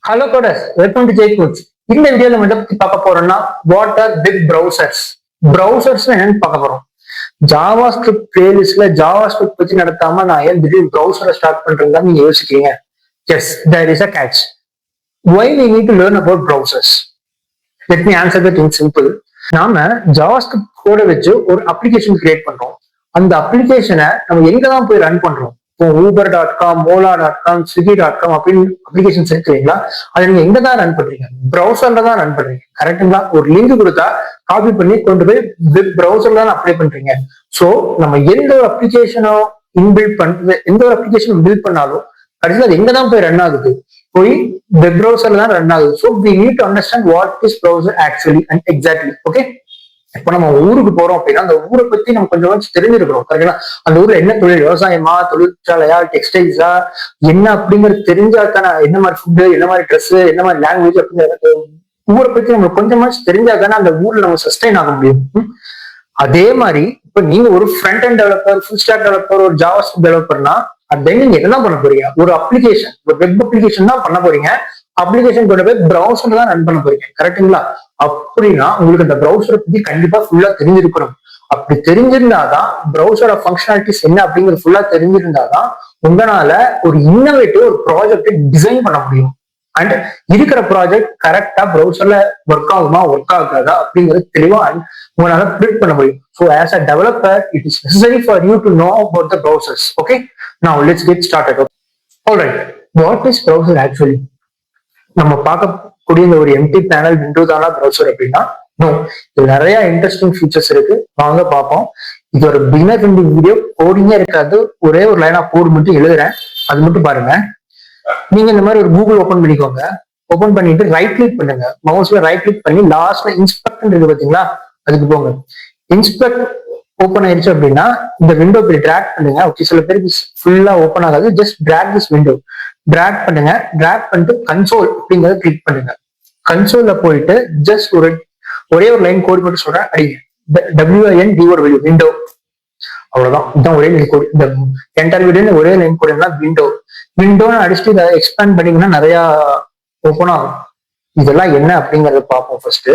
Hello coders, welcome to Jai coach. இந்த வீடியோல நம்ம பத்தி பார்க்க போறோம்னா what are big browsers. Browsers என்னன்னு பார்க்க போறோம். ஜாவா ஸ்கிரிப்ட் பிளேலிஸ்ட்ல ஜாவா ஸ்கிரிப்ட் பத்தி நடத்தாம நான் ஏன் திடீர்னு ப்ரௌசரை ஸ்டார்ட் பண்றதா நீங்க யோசிக்கிறீங்க. Yes, there is a catch. Why we need to learn about browsers? Let me answer that in simple. நாம ஜாவா ஸ்கிரிப்ட் கோட வச்சு ஒரு அப்ளிகேஷன் கிரியேட் பண்றோம். அந்த அப்ளிகேஷனை நம்ம எங்க தான் போய் ரன் பண்றோம். இப்போ ஊபர்.com, ஓலா.com, ஸ்விக்கி.com அப்படின்னு அப்ளிகேஷன்ஸ் இருக்குங்களா, அதை நீங்க எங்க தான் ரன் பண்றீங்க? ப்ரௌசர்ல தான் ரன் பண்றீங்க. கரெக்டுங்களா? ஒரு லிங்க் கொடுத்தா காப்பி பண்ணி கொண்டு போய் வெப் ப்ரௌசர்ல தான் அப்ளை பண்றீங்க. ஸோ நம்ம எந்த ஒரு அப்ளிகேஷனோ இன்பில்ட் பண்றது, எந்த ஒரு அப்ளிகேஷன் பில்ட் பண்ணாலும் கடைசியில் அது எங்க தான் போய் ரன் ஆகுது? போய் வெப் ப்ரௌசர்ல தான் ரன் ஆகுது. So we need to understand what is browser actually and exactly. Okay, இப்ப நம்ம ஊருக்கு போறோம் அப்படின்னா அந்த ஊரை பத்தி நம்ம கொஞ்சம் தெரிஞ்சிருக்கிறோம். கரெக்டா? அந்த ஊர்ல என்ன தொழில், விவசாயமா, தொழிற்சாலையா, டெக்ஸ்டைல்ஸா, என்ன அப்படிங்கிறது தெரிஞ்சாதானே என்ன மாதிரி ஃபுட்டு, என்ன மாதிரி ட்ரெஸ், என்ன மாதிரி லாங்குவேஜ் அப்படிங்கிறது ஊரை பத்தி நம்ம கொஞ்சமாச்சு தெரிஞ்சாதானே அந்த ஊர்ல நம்ம சஸ்டைன் ஆக முடியும். அதே மாதிரி இப்ப நீங்க ஒரு front and developer, full stock developer, ஒரு ஜாவா ஸ்கிரிப்ட் டெவலப்பர்னா அது நீங்க என்ன பண்ண போறீங்க? ஒரு அப்ளிகேஷன், ஒரு வெப் அப்ளிகேஷன் தான் பண்ண போறீங்க. அப்ளிகேஷன் கொண்டு போய் ப்ரௌசர்ல தான் ரன் பண்ண போறீங்க. கரெக்டுங்களா? அப்படின்னா உங்களுக்கு அந்த ப்ரௌசரை பத்தி கண்டிப்பா ஃபுல்லா தெரிஞ்சிருக்கணும். அப்படி தெரிஞ்சிருந்தாதான் ப்ரௌசரோட ஃபங்க்ஷனாலிட்டிஸ் என்ன அப்படிங்கிறது ஃபுல்லா தெரிஞ்சிருந்தாதான் உங்களால ஒரு இன்னோவேட்டிவ் ஒரு ப்ராஜெக்ட் டிசைன் பண்ண முடியும். அண்ட் இருக்கிற ப்ராஜெக்ட் கரெக்டா ப்ரௌசர்ல ஒர்க் ஆகுமா, ஒர்க் ஆகாதா அப்படிங்கிறது தெளிவா உங்களால பில்ட் பண்ண முடியும். So as a developer it is necessary for you to know about the browsers. Okay, now let's get started. Alright, what is browser actually? நம்ம பார்க்கக்கூடிய இந்த ஒரு எம்டி பேனல் விண்டோ தானா ப்ரௌசர் அப்படின்னா நோ, இது நிறைய இன்ட்ரெஸ்டிங் ஃபீச்சர்ஸ் இருக்கு. வாங்க பார்ப்போம். இது ஒரு பிகினர் ஃப்ரெண்ட்லி வீடியோ, கோடிங்கே இருக்காது. ஒரே ஒரு லைன் ஆஃப் கோட் மட்டும் எழுதுறேன், அது மட்டும் பாருங்க. நீங்க இந்த மாதிரி ஒரு கூகுள் ஓபன் பண்ணிக்கோங்க. ஓபன் பண்ணிட்டு ரைட் கிளிக் பண்ணுங்க. மவுஸ்ல ரைட் கிளிக் பண்ணி லாஸ்ட்ல இன்ஸ்பெக்ட் இருக்கு பாத்தீங்களா, அதுக்கு போங்க. இன்ஸ்பெக்ட் ஓப்பன் ஆயிடுச்சு அப்படின்னா இந்த விண்டோ போய் டிராக் பண்ணுங்க. ஓகே, சில பேருக்கு ஃபுல்லா ஓப்பன் ஆகாது. Just drag this window, drag பண்ணுங்க. டிராக் பண்ணிட்டு கன்சோல் அப்படிங்கறத கிளிக் பண்ணுங்க. கன்சோல்ல போயிட்டு ஜஸ்ட் ஒரே ஒரு லைன் கோட் மட்டும் சொல்றேன், அடிங்க. WINDO விண்டோ, அவ்வளவுதான். இதுதான் ஒரே லைன் கோட். இந்த என்டர் வீடியோ ஒரே லைன் கோட் என்ன விண்டோ. விண்டோன்னு அடிச்சுட்டு இதை எக்ஸ்பேண்ட் பண்ணீங்கன்னா நிறைய ஓப்பன் ஆகும். இதெல்லாம் என்ன அப்படிங்கறத பார்ப்போம். ஃபர்ஸ்ட்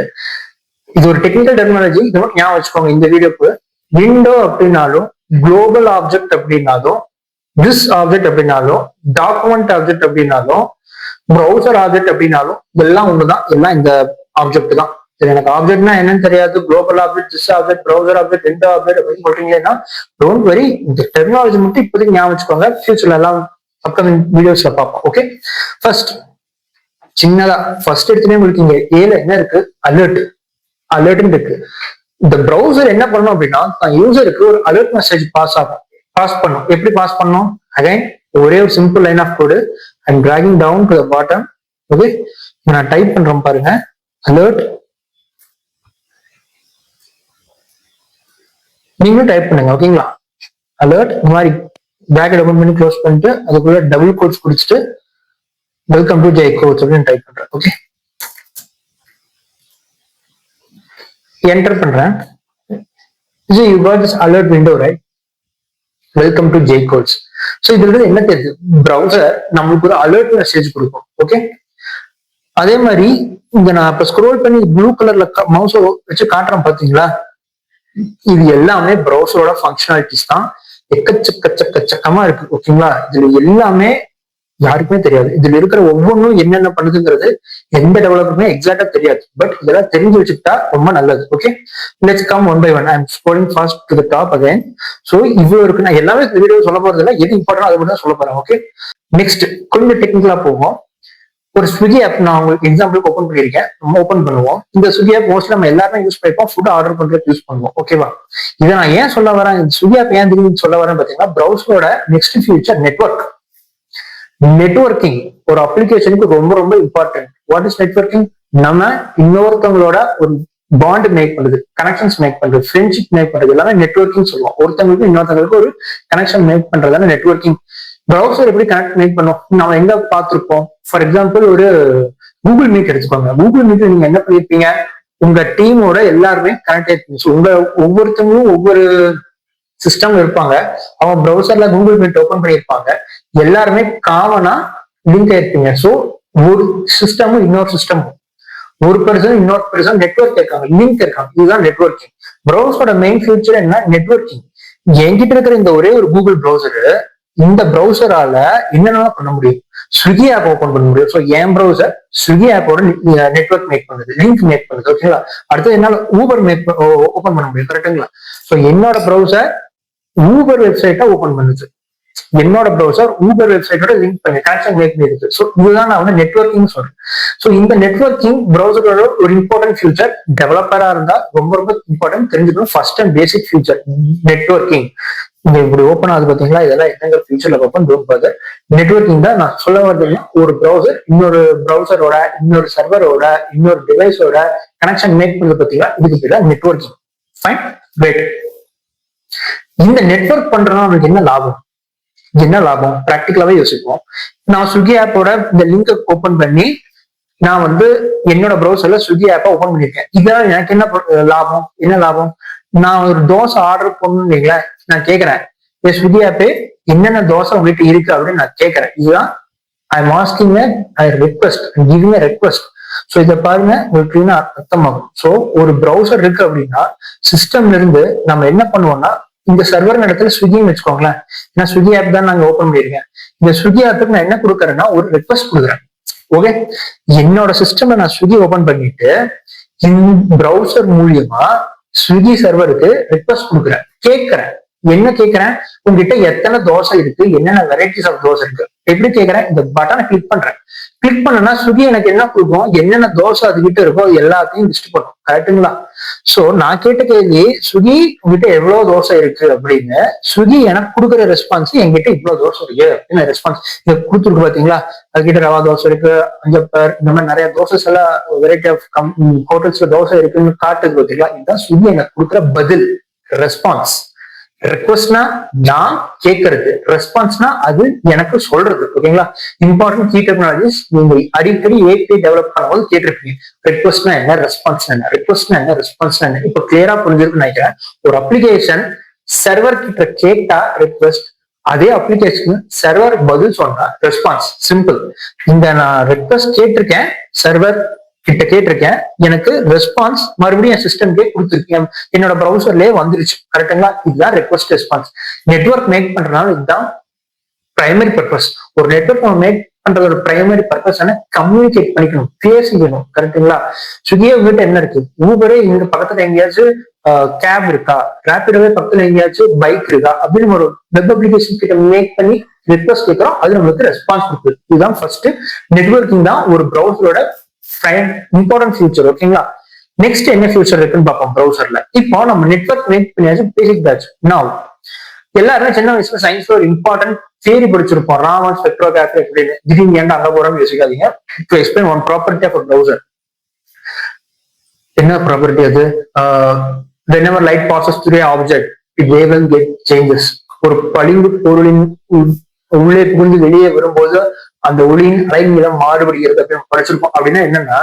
இது ஒரு டெக்னிக்கல் டெர்மினாலஜி, இது மட்டும் ஞாபகம் வச்சுக்கோங்க இந்த வீடியோக்கு. விண்டோ அப்படின்னாலும், குளோபல் ஆப்ஜெக்ட் அப்படின்னாலும், திஸ் ஆப்ஜெக்ட் அப்படின்னாலும், டாக்குமெண்ட் ஆப்ஜெக்ட் அப்படின்னாலும், ப்ரௌசர் ஆப்ஜெக்ட் அப்படின்னாலும் இதெல்லாம் ஒண்ணுதான். எல்லாம் இந்த ஆப்ஜெக்ட் தான். சரி, எனக்கு ஆப்ஜெக்ட்னா என்னன்னு தெரியாது, global object, this object, browser object, window object அப்படின்னு சொல்றீங்கன்னா டோன்ட் வெரி, இந்த டெர்மினாலஜி மட்டும் இப்போதைக்கு ஞாபகம் வச்சுக்கோங்க. ஃபியூச்சர்ல எல்லாம் அப்கமிங் வீடியோஸ்ல பார்ப்போம். ஓகே, ஃபர்ஸ்ட் சின்னதா ஃபர்ஸ்ட் எடுத்துனே உங்களுக்கு இங்க ஏல என்ன இருக்கு? அலர்ட். அலர்ட்னு இருக்கு. இந்த ப்ரௌசர் என்ன பண்ணணும் அப்படின்னா யூசருக்கு ஒரு அலர்ட் மெசேஜ் பாஸ் பண்ணும். எப்படி பாஸ் பண்ணும்? அகைன் ஒரே ஒரு simple line of code. I'm dragging down to the bottom. Okay, நான் டைப் பண்றேன் பாருங்க. அலர்ட், நீங்களும் டைப் பண்ணுங்க. ஓகேங்களா? அலர்ட் இந்த மாதிரி பிராக்கெட் ஓபன் பண்ணி க்ளோஸ் பண்ணிட்டு அதுக்குள்ள டபுள் கோட்ஸ் குடிச்சிட்டு வெல்கம் டு ஜெய் கோச் அப்படின்னு டைப் பண்றேன். ஓகே, என்டர் பண்றேன். So you got this alert window, right? Welcome to Jay Codes. So இதுல என்ன தெரியுது? ப்ரௌசர் நம்மளுக்கு ஒரு அலர்ட் மெசேஜ் கொடுக்கும். ஓகே, அதே மாதிரி இங்க நான் இப்ப ஸ்க்ரோல் பண்ணி ப்ளூ கலர்ல மவுஸ் வச்சு காட்டுறேன் பாத்தீங்களா, இது எல்லாமே ப்ரௌசரோட ஃபங்க்ஷனாலிட்டிஸ் தான். எக்கச்சக்கமா இருக்கு. ஓகேங்களா? இதுல எல்லாமே யாருக்குமே தெரியாது. இதுல இருக்கிற ஒவ்வொன்றும் என்னென்ன பண்ணுதுங்கிறது எந்த டெவலப்பருமே எக்ஸாக்டா தெரியாது. பட் இதெல்லாம் தெரிஞ்சு வச்சுக்கிட்டா ரொம்ப நல்லது. Okay, let's come one by one. I'm scrolling fast to the top again. So இவ்வளவு இருக்கு. நான் எல்லாமே வீடியோ சொல்ல போறது இல்லை, எது இம்பார்ட்டன்ட் அதை மட்டும் தான் சொல்ல போறேன். ஓகே, நெக்ஸ்ட் கொஞ்சம் டெக்னிக்கலா போவோம். ஒரு ஸ்விக்கி ஆப் நான் உங்களுக்கு எக்ஸாம்பிளுக்கு ஓப்பன் பண்ணியிருக்கேன். நம்ம ஓப்பன் பண்ணுவோம். இந்த ஸ்விக்கி ஆப் மோஸ்ட்லி நம்ம எல்லாருமே யூஸ் பண்ணிப்போம், ஃபுட் ஆர்டர் பண்றதுக்கு யூஸ் பண்ணுவோம். ஓகேவா? இதை நான் ஏன் சொல்ல வரேன், இந்த ஸ்விக்கி ஆப் ஏன் தெரியும் சொல்ல வரேன் பாத்தீங்கன்னா, ப்ரௌசரோட நெக்ஸ்ட் ஃபியூச்சர் நெட்வொர்க். நெட்வொர்க்கிங் ஒரு அப்ளிகேஷனுக்கு ரொம்ப ரொம்ப இம்பார்ட்டன்ட். What is networking? நம்ம இன்னொருத்தவங்களோட ஒரு பாண்ட் மேக் பண்றது, கனெக்ஷன்ஸ் மேக் பண்றது, ஃப்ரெண்ட்ஷிப் மேக் பண்றது எல்லாமே நெட்வொர்க்கிங் சொல்லுவோம். ஒருத்தவங்களுக்கு இன்னொருத்தவங்களுக்கு ஒரு கனெக்ஷன் மேக் பண்றதான நெட்வொர்க்கிங். ப்ரௌசர் எப்படி கனெக்ட் மேக் பண்ணும் நம்ம எங்க பார்த்திருப்போம்? ஃபார் எக்ஸாம்பிள் ஒரு கூகுள் மீட் எடுத்துக்கோங்க. கூகுள் மீட்ல நீங்க என்ன பண்ணிருப்பீங்க? உங்க டீமோட எல்லாருமே கனெக்ட் ஆயிருப்பீங்க. ஸோ உங்க ஒவ்வொருத்தவங்களும் ஒவ்வொரு சிஸ்டம் இருப்பாங்க. அவங்க ப்ரௌசர்ல கூகுள் மீட் ஓபன் பண்ணியிருப்பாங்க. எல்லாருமே காமனா லிங்க் ஆயிருப்பீங்க. ஸோ ஒரு சிஸ்டமும் இன்னொரு சிஸ்டமும், ஒரு பர்சன் இன்னொரு பர்சன் நெட்வொர்க் இருக்காங்க, லிங்க் இருக்காங்க. இதுதான் நெட்வொர்க்கிங். ப்ரௌசரோட மெயின் ஃபியூச்சர் என்ன? நெட்வொர்க்கிங். என்கிட்ட இருக்கிற இந்த ஒரே ஒரு கூகுள் ப்ரௌசரு, இந்த ப்ரௌசரால என்னென்ன பண்ண முடியும்? ஸ்விக்கி ஆப் ஓபன் பண்ண முடியும். ஸோ என் ப்ரௌசர் ஸ்விக்கி ஆப்போட நெட்வொர்க் மேக் பண்ணுது, லிங்க் மேக் பண்ணுது. ஓகேங்களா? அடுத்தது என்னால ஊபர் ஓபன் பண்ண முடியும். கரெக்டுங்களா? ஸோ என்னோட ப்ரௌசர் ஊபர் வெப்சைட்டை ஓபன் பண்ணுது. என்னோட ப்ரௌசர் ஊபர் வெப்சைட்டோட லிங்க் பண்ணி கனெக்ஷன் மேக் பண்ணிருக்கு. ஸோ இதுதான் நான் வந்து நெட்வொர்க்கிங் சொல்றேன். ஸோ இந்த நெட்வொர்க்கிங் ப்ரௌசரோட ஒரு இம்பார்ட்டன்ட் ஃபியூச்சர். டெவலப்பரா இருந்தா ரொம்ப ரொம்ப இம்பார்ட்டன்ட் தெரிஞ்சுக்கணும். First and basic future networking. இங்க இப்படி ஓப்பன் ஆகுது பாத்தீங்களா? இதெல்லாம் என்னங்க ஃபியூச்சர்ல ஓப்பன் பார்த்து நெட்வொர்க்கிங் தான் நான் சொல்ல வந்ததுன்னா, ஒரு ப்ரௌசர் இன்னொரு ப்ரௌசரோட, இன்னொரு சர்வரோட, இன்னொரு டிவைஸோட கனெக்ஷன் மேக் பண்ணது பாத்தீங்களா? இதுக்கு பேர் நெட்வொர்க்கிங். Fine, great. இந்த நெட்வொர்க் பண்றதுனா நமக்கு என்ன லாபம்? என்ன லாபம்? பிராக்டிகலாவே யோசிப்போம். நான் ஸ்விக்கி ஆப்போட இந்த லிங்கை ஓபன் பண்ணி நான் வந்து என்னோட ப்ரௌசர்ல ஸ்விக்கி ஆப்பை ஓபன் பண்ணிருக்கேன். இதனால எனக்கு என்ன லாபம்? என்ன லாபம்? நான் ஒரு தோசை ஆர்டர் பண்ணீங்களா, நான் கேட்கறேன் ஸ்விக்கி ஆப்பே என்னென்ன தோசை உங்ககிட்ட இருக்கு அப்படின்னு நான் கேட்கறேன். இதுதான் I am asking I request, giving a request. So இதை பாருங்க, உங்களுக்கு அர்த்தமாகும். ஸோ ஒரு ப்ரௌசர் இருக்கு அப்படின்னா சிஸ்டம்ல இருந்து நம்ம என்ன பண்ணுவோம்னா, இந்த சர்வர் இடத்துல ஸ்விக்கின்னு வச்சுக்கோங்களேன். ஏன்னா ஸ்விக்கி ஆப் தான் நாங்க ஓப்பன் பண்ணிருக்கேன். இந்த ஸ்விக்கி ஆப்புக்கு நான் என்ன கொடுக்குறேன்னா ஒரு ரெக்வஸ்ட் கொடுக்குறேன். ஓகே, என்னோட சிஸ்டம்ல நான் ஸ்விக்கி ஓபன் பண்ணிட்டு இந்த ப்ரௌசர் மூலியமா ஸ்விக்கி சர்வருக்கு ரெக்வஸ்ட் கொடுக்குறேன், கேட்கறேன். என்ன கேட்கறேன்? உங்ககிட்ட எத்தனை தோசை இருக்கு, என்னென்ன வெரைட்டிஸ் ஆஃப் தோசை இருக்கு. எப்படி கேட்கறேன்? இந்த பட்டனை கிளிக் பண்றேன். கிளிக் பண்ணனா ஸ்விக்கி எனக்கு என்ன கொடுக்கும்? என்னென்ன தோசை அதுகிட்ட இருக்கோ எல்லாத்தையும் லிஸ்ட் பண்ணும். கரெக்டுங்களா? சோ நான் கேட்ட கேள்வி, ஸ்விக்கி உங்ககிட்ட எவ்வளவு தோசை இருக்கு அப்படின்னு. ஸ்விக்கி எனக்கு கொடுக்குற ரெஸ்பான்ஸ், என்கிட்ட இவ்வளவு தோசை இருக்கு அப்படின்னு ரெஸ்பான்ஸ் கொடுத்துருக்கு. பாத்தீங்களா? அதுகிட்ட ரவா தோசை இருக்கு, அஞ்சப்பர், இந்த மாதிரி நிறைய தோசை எல்லாம் வெரைட்டி ஆஃப் ஹோட்டல்ஸ்ல தோசை இருக்குன்னு காட்டுது. பாத்தீங்களா? இதுதான் ஸ்விக்கி எனக்கு கொடுக்குற பதில், ரெஸ்பான்ஸ். ரெக்வஸ்ட்னா நான் கேட்கறது, ரெஸ்பான்ஸ்னா அது எனக்கு சொல்றது. ஓகேங்களா? இம்பார்ட்டன்ட் கீ டெக்னாலஜிஸ் நீங்க அடிக்கடி ஏபி டெவலப் பண்ணும்போது கேட்டிருப்பீங்க. ரெக்வஸ்ட்னா என்ன, ரெஸ்பான்ஸ் என்ன, ரெக்வஸ்ட்னா என்ன, ரெஸ்பான்ஸ் என்ன. இப்ப கிளியரா புரிஞ்சிருக்குன்னு நினைக்கிறேன். ஒரு அப்ளிகேஷன் சர்வர் கிட்ட கேட்டா ரெக்வஸ்ட், அதே அப்ளிகேஷன் சர்வர் பதில் சொன்னா ரெஸ்பான்ஸ். சிம்பிள். இந்த நான் ரெக்வஸ்ட் கேட்டிருக்கேன், சர்வர் கிட்ட கேட்டிருக்கேன், எனக்கு ரெஸ்பான்ஸ் மறுபடியும் என் சிஸ்டம்கே கொடுத்துருக்கேன், என்னோட ப்ரௌசர்லயே வந்துருச்சு. கரெக்டுங்களா? இதுதான் ரெக்வஸ்ட் ரெஸ்பான்ஸ். நெட்வொர்க் மேக் பண்றதுனால இதுதான் பிரைமரி பர்பஸ். ஒரு நெட்வொர்க் நம்ம மேக் பண்றதோட பிரைமரி பர்பஸ் கம்யூனிகேட் பண்ணிக்கணும், பேசிக்கணும். கரெக்டுங்களா? ஸ்விக்கியே உங்ககிட்ட என்ன இருக்கு? ஊபரே இங்க பக்கத்துல எங்கேயாச்சும் கேப் இருக்கா, ரேபிடோவே பக்கத்துல எங்கேயாச்சும் பைக் இருக்கா அப்படின்னு ஒரு வெப் அப்ளிகேஷன் கிட்ட மேக் பண்ணி ரிக்வஸ்ட் கேட்கிறோம், அது நம்மளுக்கு ரெஸ்பான்ஸ் கொடுக்குது. இதுதான் ஃபர்ஸ்ட். நெட்வொர்க்கிங் தான் ஒரு ப்ரௌசரோட இம்பார்ட்டன்ட் ஃபியூச்சர். ஓகேங்களா? நெக்ஸ்ட் என்ன ஃபியூச்சர் இருக்குன்னு பார்ப்போம் ப்ரௌசர்ல. இப்போ நம்ம நெட்வொர்க் மேக் பண்ணியாச்சு, பேசிக் பேட்ச். நவ் எல்லாருமே சின்ன வயசுல சயின்ஸ்ல ஒரு இம்பார்ட்டன்ட் தியரி படிச்சிருப்போம், ராமன் ஸ்பெக்ட்ரோகிராஃபி அப்படின்னு. திடீர்னு ஏன்டா அங்க போறோம்னு யோசிக்காதீங்க. To explain one property of browser. என்ன ப்ராப்பர்ட்டி அது? whenever light passes through an object it will get changes. ஒரு பளிங்கு பொருளின் உள்ளே புகுந்து வெளியே வரும்போது அந்த ஒளியின் அலைநீளம் மாறுபடுகிறது அப்படின்னு படிச்சிருக்கோம். அப்படின்னா என்னன்னா,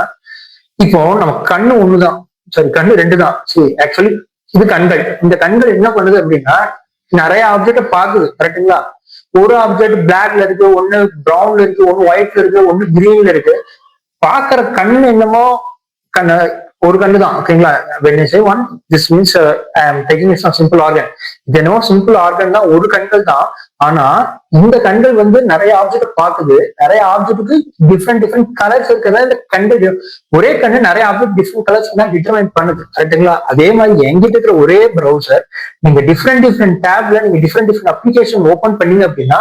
இப்போ நம்ம கண்ணு ஒண்ணுதான், சரி கண்ணு ரெண்டு தான். சரி, ஆக்சுவலி இது கண்கள். இந்த கண்கள் என்ன பண்ணுது அப்படின்னா நிறைய ஆப்ஜெக்ட பாக்குது. கரெக்டுங்களா? ஒரு ஆப்ஜெக்ட் பிளாக்ல இருக்கு, ஒண்ணு ப்ரௌன்ல இருக்கு, ஒண்ணு ஒயிட்ல இருக்கு, ஒண்ணு கிரீன்ல இருக்கு. பாக்குற கண்ணு என்னமோ ஒரு கண்ணு தான். ஓகேங்களா? when I say one, this means I am taking it as a simple organ. இது என்னமோ சிம்பிள் ஆர்கன் தான், ஒரு கண்கள் தான். ஆனா இந்த கண்கள் வந்து நிறைய ஆப்ஜெக்ட் பாக்குது, நிறைய ஆப்ஜெக்ட்டுக்கு டிஃப்ரெண்ட் கலர்ஸ் இருக்கிறதா இந்த கண்கள். ஒரே கண்ணு நிறைய ஆப்ஜெக்ட் டிஃப்ரெண்ட் கலர்ஸ் தான் டிட்டர்மைன் பண்ணுது. கரெக்டுங்களா? அதே மாதிரி எங்கிட்ட இருக்கிற ஒரே ப்ரௌசர் நீங்க டிஃப்ரெண்ட் டேப்ல நீங்க டிஃப்ரெண்ட் அப்ளிகேஷன் ஓபன் பண்ணீங்க அப்படின்னா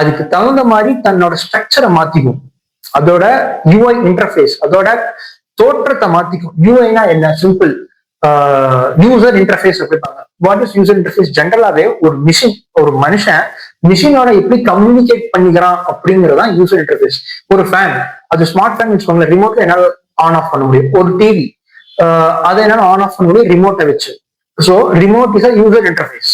அதுக்கு தகுந்த மாதிரி தன்னோட ஸ்ட்ரக்சரை மாத்திக்கும். அதோட யூஐ இன்டர்ஃபேஸ், அதோட தோற்றத்தை மாத்திக்கும். யூஐனா என்ன? சிம்பிள் யூசர் இன்டர்ஃபேஸ் அப்படிப்பாங்க. What is user interface? ஜென்ரலாவே ஒரு மிஷின், ஒரு மனுஷன் மிஷினோட எப்படி கம்யூனிகேட் பண்ணிக்கிறான் அப்படிங்கறதான் யூசர் இன்டர்ஃபேஸ். ஒரு ஃபேன், அது ஸ்மார்ட் ஃபேன் வச்சுக்கோங்களேன், ரிமோட்ல என்னால ஆன் ஆஃப் பண்ண முடியும். ஒரு டிவி, அதை என்னால ஆன் ஆஃப் பண்ண முடியும் ரிமோட்டை வச்சு. So remote is a user interface.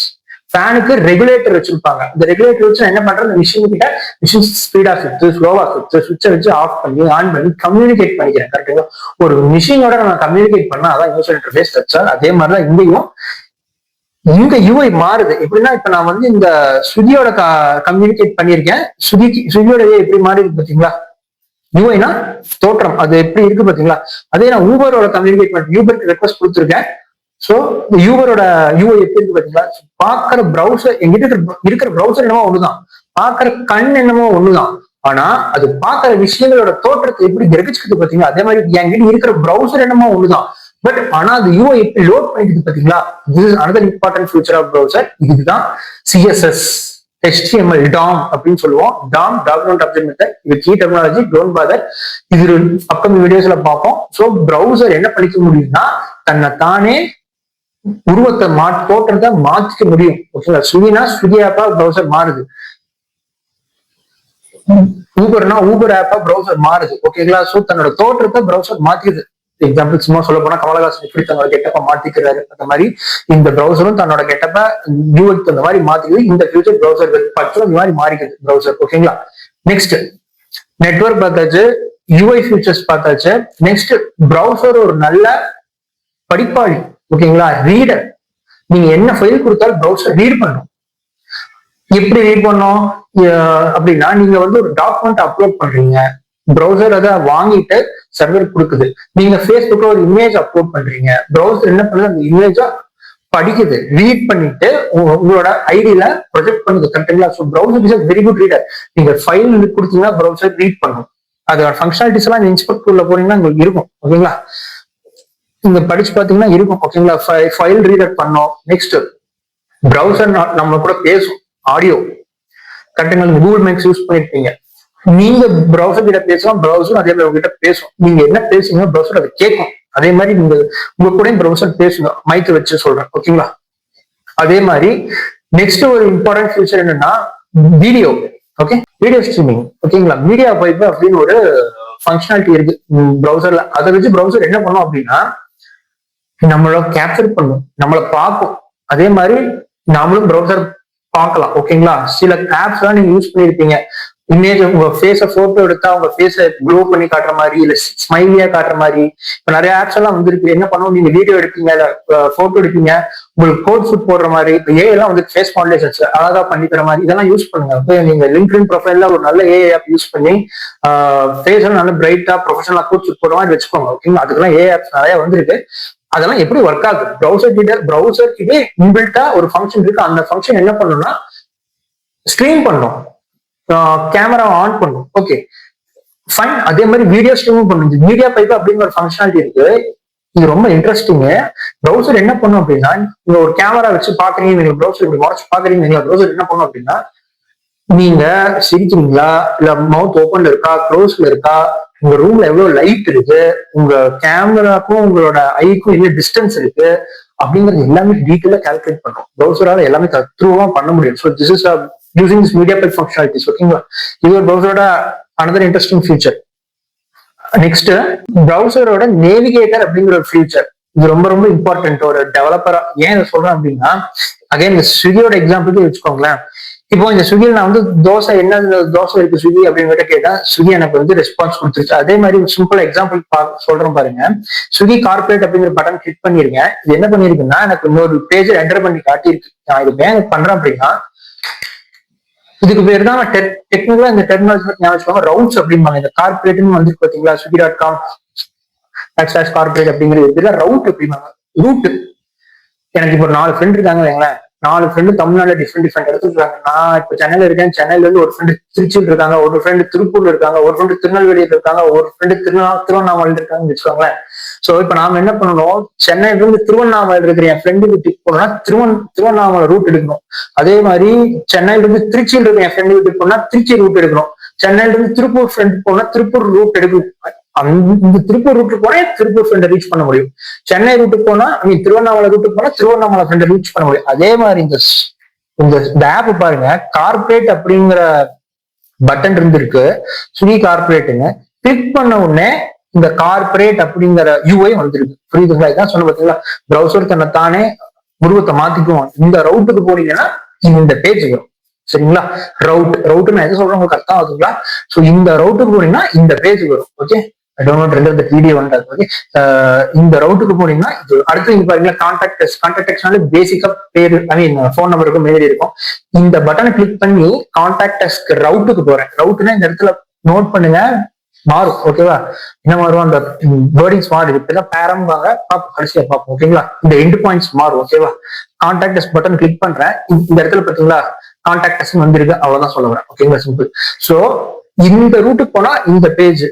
ஃபேனுக்கு ரெகுலேட்டர் வச்சிருப்பாங்க. இந்த ரெகுலேட்டர் வச்சு என்ன பண்றது? மிஷின் கிட்ட மிஷின் ஸ்பீடா சுத்து, ஸ்லோவா சுத்து, சுவிட்சை வச்சு ஆஃப் பண்ணி ஆன் பண்ணி கம்யூனிகேட் பண்ணிக்கிறேன். கரெக்டுங்களா? ஒரு மிஷினோட நம்ம கம்யூனிகேட் பண்ணா அதான் யூசர் இன்டர்ஃபேஸ் வச்சால். அதே மாதிரிதான் இங்கேயும் இந்த யூஐ மாறுது. எப்படின்னா இப்ப நான் வந்து இந்த ஸ்விக்கியோட கம்யூனிகேட் பண்ணியிருக்கேன், ஸ்விக்கியோட எப்படி மாறி இருக்கு பாத்தீங்களா? யூஐனா தோற்றம், அது எப்படி இருக்கு பாத்தீங்களா? அதே நான் ஊபரோட கம்யூனிகேட் பண்ண யூபருக்கு ரெக்வஸ்ட் கொடுத்துருக்கேன். சோ யூபரோட யூஐ எப்படி இருக்கு பாத்தீங்களா? பாக்குற ப்ரௌசர் எங்கிட்ட இருக்கிற ப்ரௌசர் என்னமோ ஒண்ணுதான், பாக்குற கண் என்னமோ ஒண்ணுதான், ஆனா அது பாக்குற விஷயங்களோட தோற்றத்தை எப்படி கிரகிச்சுக்குது பாத்தீங்களா? அதே மாதிரி என்கிட்ட இருக்கிற ப்ரௌசர் என்னமோ ஒண்ணுதான், பட் ஆனா அது யூஐ எப்படி லோட் பண்ணிக்குது பாத்தீங்களா? This is another important future of browser. இதுதான் சிஎஸ்எஸ் HTML DOM அப்படின்னு சொல்லுவோம். DOM document object method. இது கீ டெர்மினாலஜி, டோன்ட் பாதர். இது அப்கமிங் வீடியோஸ்ல பார்ப்போம். சோ ப்ரௌசர் என்ன பண்ணிக்க முடியும்னா தன்னை தானே உருவத்தை தோற்றத்தை மாத்திக்க முடியும். ஓகேங்களா? ஸ்விகினா ஸ்விகி ஆப்பா ப்ரௌசர் மாறுது, ஊபர்னா ஊபர் ஆப்பா ப்ரௌசர் மாறுது. ஓகேங்களா? சோ தன்னோட தோற்றத்தை ப்ரௌசர் மாத்திக்குது. எக்ஸாம்பிள் சும்மா சொல்ல போனா கமலஹாசன் எப்படி தன்னோட கெட்டப்ப மாத்திக்கிறாரு, அந்த மாதிரி இந்த ப்ரௌசரும் தன்னோட கெட்டப்ப யூஐக்கு அந்த மாதிரி மாத்திக்குது. இந்த ஃபியூச்சர் ப்ரௌசர் பட்டும் இந்த மாதிரி மாறிக்குது ப்ரௌசர். ஓகேங்களா? நெக்ஸ்ட் நெட்வொர்க் பார்த்தாச்சு, யூஐ ஃபியூச்சர்ஸ் பார்த்தாச்சு. நெக்ஸ்ட் ப்ரௌசர் ஒரு நல்ல படிப்பாளி. ஓகேங்களா? ரீடர். நீங்க என்ன ஃபைல் கொடுத்தாலும் ப்ரௌசர் ரீட் பண்ணும். எப்படி ரீட் பண்ணோம் அப்படின்னா, நீங்க ஒரு டாக்குமெண்ட் அப்லோட் பண்றீங்க, ப்ரௌசர் அதை வாங்கிட்டு சர்வர் கொடுக்குது. நீங்க ஃபேஸ்புக்ல ஒரு இமேஜ் அப்லோட் பண்றீங்க, ப்ரௌசர் என்ன பண்ணுது, அந்த இமேஜா படிக்குது, ரீட் பண்ணிட்டு உங்களோட ஐடியில ப்ரொஜெக்ட் பண்ணுது. கரெக்டுங்களா? So browser is very good reader. நீங்க ஃபைல் கொடுத்தீங்கன்னா ப்ரௌசர் ரீட் பண்ணும். அதோட ஃபங்க்ஷனாலிட்டிஸ் எல்லாம் இன்ஸ்பெக்ட் உள்ள போனீங்கன்னா உங்களுக்கு இருக்கும். ஓகேங்களா? நீங்க படிச்சு பாத்தீங்கன்னா இருக்கும். ஓகேங்களா? ஃபைல் ரீடர் பண்ணோம். நெக்ஸ்ட் ப்ரௌசர் நம்ம கூட பேசும், ஆடியோ. கரெக்டுங்களா? கூகுள் மேக்ஸ் யூஸ் பண்ணிருப்பீங்க, நீங்க ப்ரௌசர் கிட்ட பேசலாம், ப்ரௌசர் அதே மாதிரி உங்ககிட்ட பேசும். நீங்க என்ன பேசுங்க ப்ரௌசர் அதை கேட்கும். அதே மாதிரி நீங்க உங்க கூட ப்ரௌசர் பேசுங்க, மைக்க வச்சு சொல்றேன். ஓகேங்களா? அதே மாதிரி நெக்ஸ்ட் ஒரு இம்பார்ட்டன்ட் ஃபியூச்சர் என்னன்னா வீடியோ. Okay, video streaming. ஓகேங்களா? மீடியா பைப் அப்படின்னு ஒரு ஃபங்க்ஷனாலிட்டி இருக்கு ப்ரௌசர்ல. அதை வச்சு ப்ரௌசர் என்ன பண்ணும் அப்படின்னா நம்மள கேப்சர் பண்ணும், நம்மளை பார்க்கும். அதே மாதிரி நாமளும் ப்ரௌசர் பார்க்கலாம். ஓகேங்களா? சில ஆப்ஸ் எல்லாம் நீங்க யூஸ் பண்ணிருப்பீங்க, இமேஜ் உங்க ஃபேஸ போட்டோ எடுத்தா உங்க ஃபேஸ க்ளோ பண்ணி காட்டுற மாதிரி, இல்ல ஸ்மைலியா காட்டுற மாதிரி. இப்ப நிறைய ஆப்ஸ் எல்லாம் வந்துருக்கு. என்ன பண்ணுவோம், நீங்க வீடியோ எடுப்பீங்க, போட்டோ எடுப்பீங்க, உங்களுக்கு கோட் ஃபுட் போடுற மாதிரி. இப்ப ஏஐ எல்லாம் ஃபேஸ் மாடுலேஷன்ஸ் அழகா பண்ணி தர மாதிரி இதெல்லாம் யூஸ் பண்ணுங்க. இப்போ நீங்க லிங்க்டின் ப்ரொஃபைல்ல ஒரு நல்ல ஏஐ ஆப் யூஸ் பண்ணி ஃபேஸ் நல்ல பிரைட்டா ப்ரொஃபஷனலா கோட் ஃபுட் போடுற மாதிரி வச்சுக்கோங்க. ஓகேங்களா? அதுக்கெல்லாம் ஏஐ ஆப்ஸ் நிறைய வந்திருக்கு. அதெல்லாம் எப்படி ஒர்க் ஆகுது, ப்ரௌசர் கிட்டே இன்பில்ட்டா ஒரு ஃபங்க்ஷன் இருக்கு. அந்த ஃபங்க்ஷன் என்ன பண்ணணும்னா ஸ்ட்ரீம் பண்ணும், கேமரா ஆன் பண்ணும். Okay fine. அதே மாதிரி வீடியோ ஸ்ட்ரீமும் பண்ணும். மீடியா பைப் அப்படிங்கிற ஒரு ஃபங்க்ஷனாலிட்டி இருக்கு. இது ரொம்ப இன்ட்ரெஸ்டிங். ப்ரௌசர் என்ன பண்ணும் அப்படின்னா, நீங்க ஒரு கேமரா வச்சு பாக்குறீங்க, நீங்க ப்ரௌசர் இப்படி மறைச்சு பாக்குறீங்க, ப்ரௌசர் என்ன பண்ணும் அப்படின்னா, நீங்க சிரிக்கிறீங்களா, இல்ல மவுத் ஓப்பன்ல இருக்கா, க்ளோஸ்ல இருக்கா, உங்க ரூம்ல எவ்வளவு லைட் இருக்கு, உங்க கேமராக்கும் உங்களோட ஐக்கும் என்ன டிஸ்டன்ஸ் இருக்கு அப்படிங்கிறது எல்லாமே டீட்டெயிலா கால்குலேட் பண்ணும். ப்ரௌசரால எல்லாமே தத்ரூவமா பண்ண முடியும். So this is using this media pipe functionalities. ஓகேங்களா? இது ஒரு ப்ரௌசரோட அனதர் இன்ட்ரெஸ்டிங் ஃபீச்சர். நெக்ஸ்ட் ப்ரௌசரோட நேவிகேட்டர் அப்படிங்கிற ஒரு ஃபீச்சர். இது ரொம்ப ரொம்ப இம்பார்ட்டன்ட் ஒரு டெவலப்பரா. ஏன் இதை சொல்றேன் அப்படின்னா, அகைன் இந்த ஸ்விக்கியோட எக்ஸாம்பிளுக்கு வச்சுக்கோங்களேன். இப்போ இந்த ஸ்விக்கியில் நான் தோசை என்ன தோசை இருக்கு ஸ்விக்கி அப்படின்னு கேட்டேன், ஸ்விக்கி எனக்கு ரெஸ்பான்ஸ் கொடுத்துருச்சு. அதே மாதிரி சிம்பிள் எக்ஸாம்பிள் சொல்றேன் பாருங்க. ஸ்விக்கி கார்பரேட் அப்படிங்கிற பட்டன் கிளிக் பண்ணிருக்கேன். இது என்ன பண்ணிருக்குன்னா எனக்கு இன்னொரு பேஜ் என்டர் பண்ணி காட்டியிருக்கு. நான் இது பேங்க் பண்றேன் அப்படின்னா இதுக்கு பேர் தான் டெக்னிக்கலா இந்த டெர்மினாலஜி ஞாபகம் ரவுட்ஸ் அப்படிம்பாங்க. இந்த கார்பரேட்னு வந்துருக்கு பாத்தீங்களா, swiggy.com கார்பரேட் அப்படிங்கிறது ரவுட் அப்படிம்பாங்க. ரூட். எனக்கு இப்போ 4 ஃப்ரெண்ட் இருக்காங்க வைங்களேன், 4 ஃப்ரெண்டு தமிழ்நாடுல டிஃப்ரெண்ட் இடத்துல இருக்காங்க. நான் இப்ப சென்னையில இருக்கேன், சென்னையில இருந்து ஒரு ஃப்ரெண்டு திருச்சியில் இருக்காங்க, ஒரு ஃப்ரெண்டு திருப்பூர்ல இருக்காங்க, ஒரு ஃப்ரெண்டு திருநெல்வேலியில இருக்காங்க, ஒரு ஃப்ரெண்டு திருவண்ணாமலையில இருக்காங்கன்னு வச்சுக்கோங்களேன். சோ இப்ப நாம என்ன பண்ணணும், சென்னையில இருந்து திருவண்ணாமலை இருக்கிற என் ஃப்ரெண்டு வீட்டுக்கு போனா திருவண்ணாமலை ரூட் எடுக்கணும். அதே மாதிரி சென்னையில இருந்து திருச்சியில் இருக்கிற என் ஃப்ரெண்டு வீட்டுக்கு போனா திருச்சி ரூட் எடுக்கணும். சென்னையில இருந்து திருப்பூர் ஃப்ரெண்டு போனா திருப்பூர் ரூட் எடுக்கணும். அந்த திருப்பூர் ரூட்டுக்கு போனா திருப்பூர் ஃப்ரெண்டை ரீச் பண்ண முடியும். சென்னை ரூட்டுக்கு போனா திருவண்ணாமலை ரூட்டுக்கு போனா திருவண்ணாமலை ஃப்ரெண்டை ரீச் பண்ண முடியும். அதே மாதிரி இந்த ஆப் பாருங்க, கார்பரேட் அப்படிங்கிற பட்டன் இருந்திருக்கு, ஸ்விக்கி கார்பரேட்னு. கிளிக் பண்ண உடனே இந்த கார்பரேட் அப்படிங்கிற யூஐ வந்துருக்கு. புரியுதுங்களா? இதான் சொன்ன பார்த்தீங்களா, ப்ரௌசர் தன்னை தானே உருவத்தை மாத்திக்குவோம். இந்த ரவுட்டுக்கு போனீங்கன்னா இந்த பேஜ் வரும். சரிங்களா? ரவுட் நான் எது சொல்றேன் உங்களுக்கு அர்த்தம் ஆகுதுங்களா? சோ இந்த ரவுட்டுக்கு போனீங்கன்னா இந்த பேஜ் வரும். ஓகே, ஐ டோன்ட் நோ ரெண்டு வீடியோ வந்து. ஓகே, இந்த ரவுட்டுக்கு போனீங்கன்னா இது அடுத்து நீங்க பாருங்க, கான்டாக்ட் பேசிக்கா பேரு, ஐ மீன் போன் நம்பருக்கு மெயில் இருக்கும். இந்த பட்டனை கிளிக் பண்ணி கான்டாக்ட் ரவுட்டுக்கு போறேன். ரவுட்னா இந்த இடத்துல நோட் பண்ணுங்க, மாறும். ஓகேவா? என்ன மாறும், அந்த வேர்டிங்ஸ் மாறும். இப்பதான் பேரம்பாங்க, பார்ப்போம் கடைசியா பார்ப்போம். ஓகேங்களா? இந்த எண்ட் பாயிண்ட்ஸ் மாறும். ஓகேவா? கான்டாக்ட் அஸ் பட்டன் கிளிக் பண்றேன், இந்த இடத்துல பாத்தீங்களா கான்டாக்ட் அஸ் வந்திருக்கு, அவ்வளவுதான் சொல்ல வரேன். ஓகேங்களா? சிம்பிள். சோ இந்த ரூட்டுக்கு போனா இந்த பேஜ்,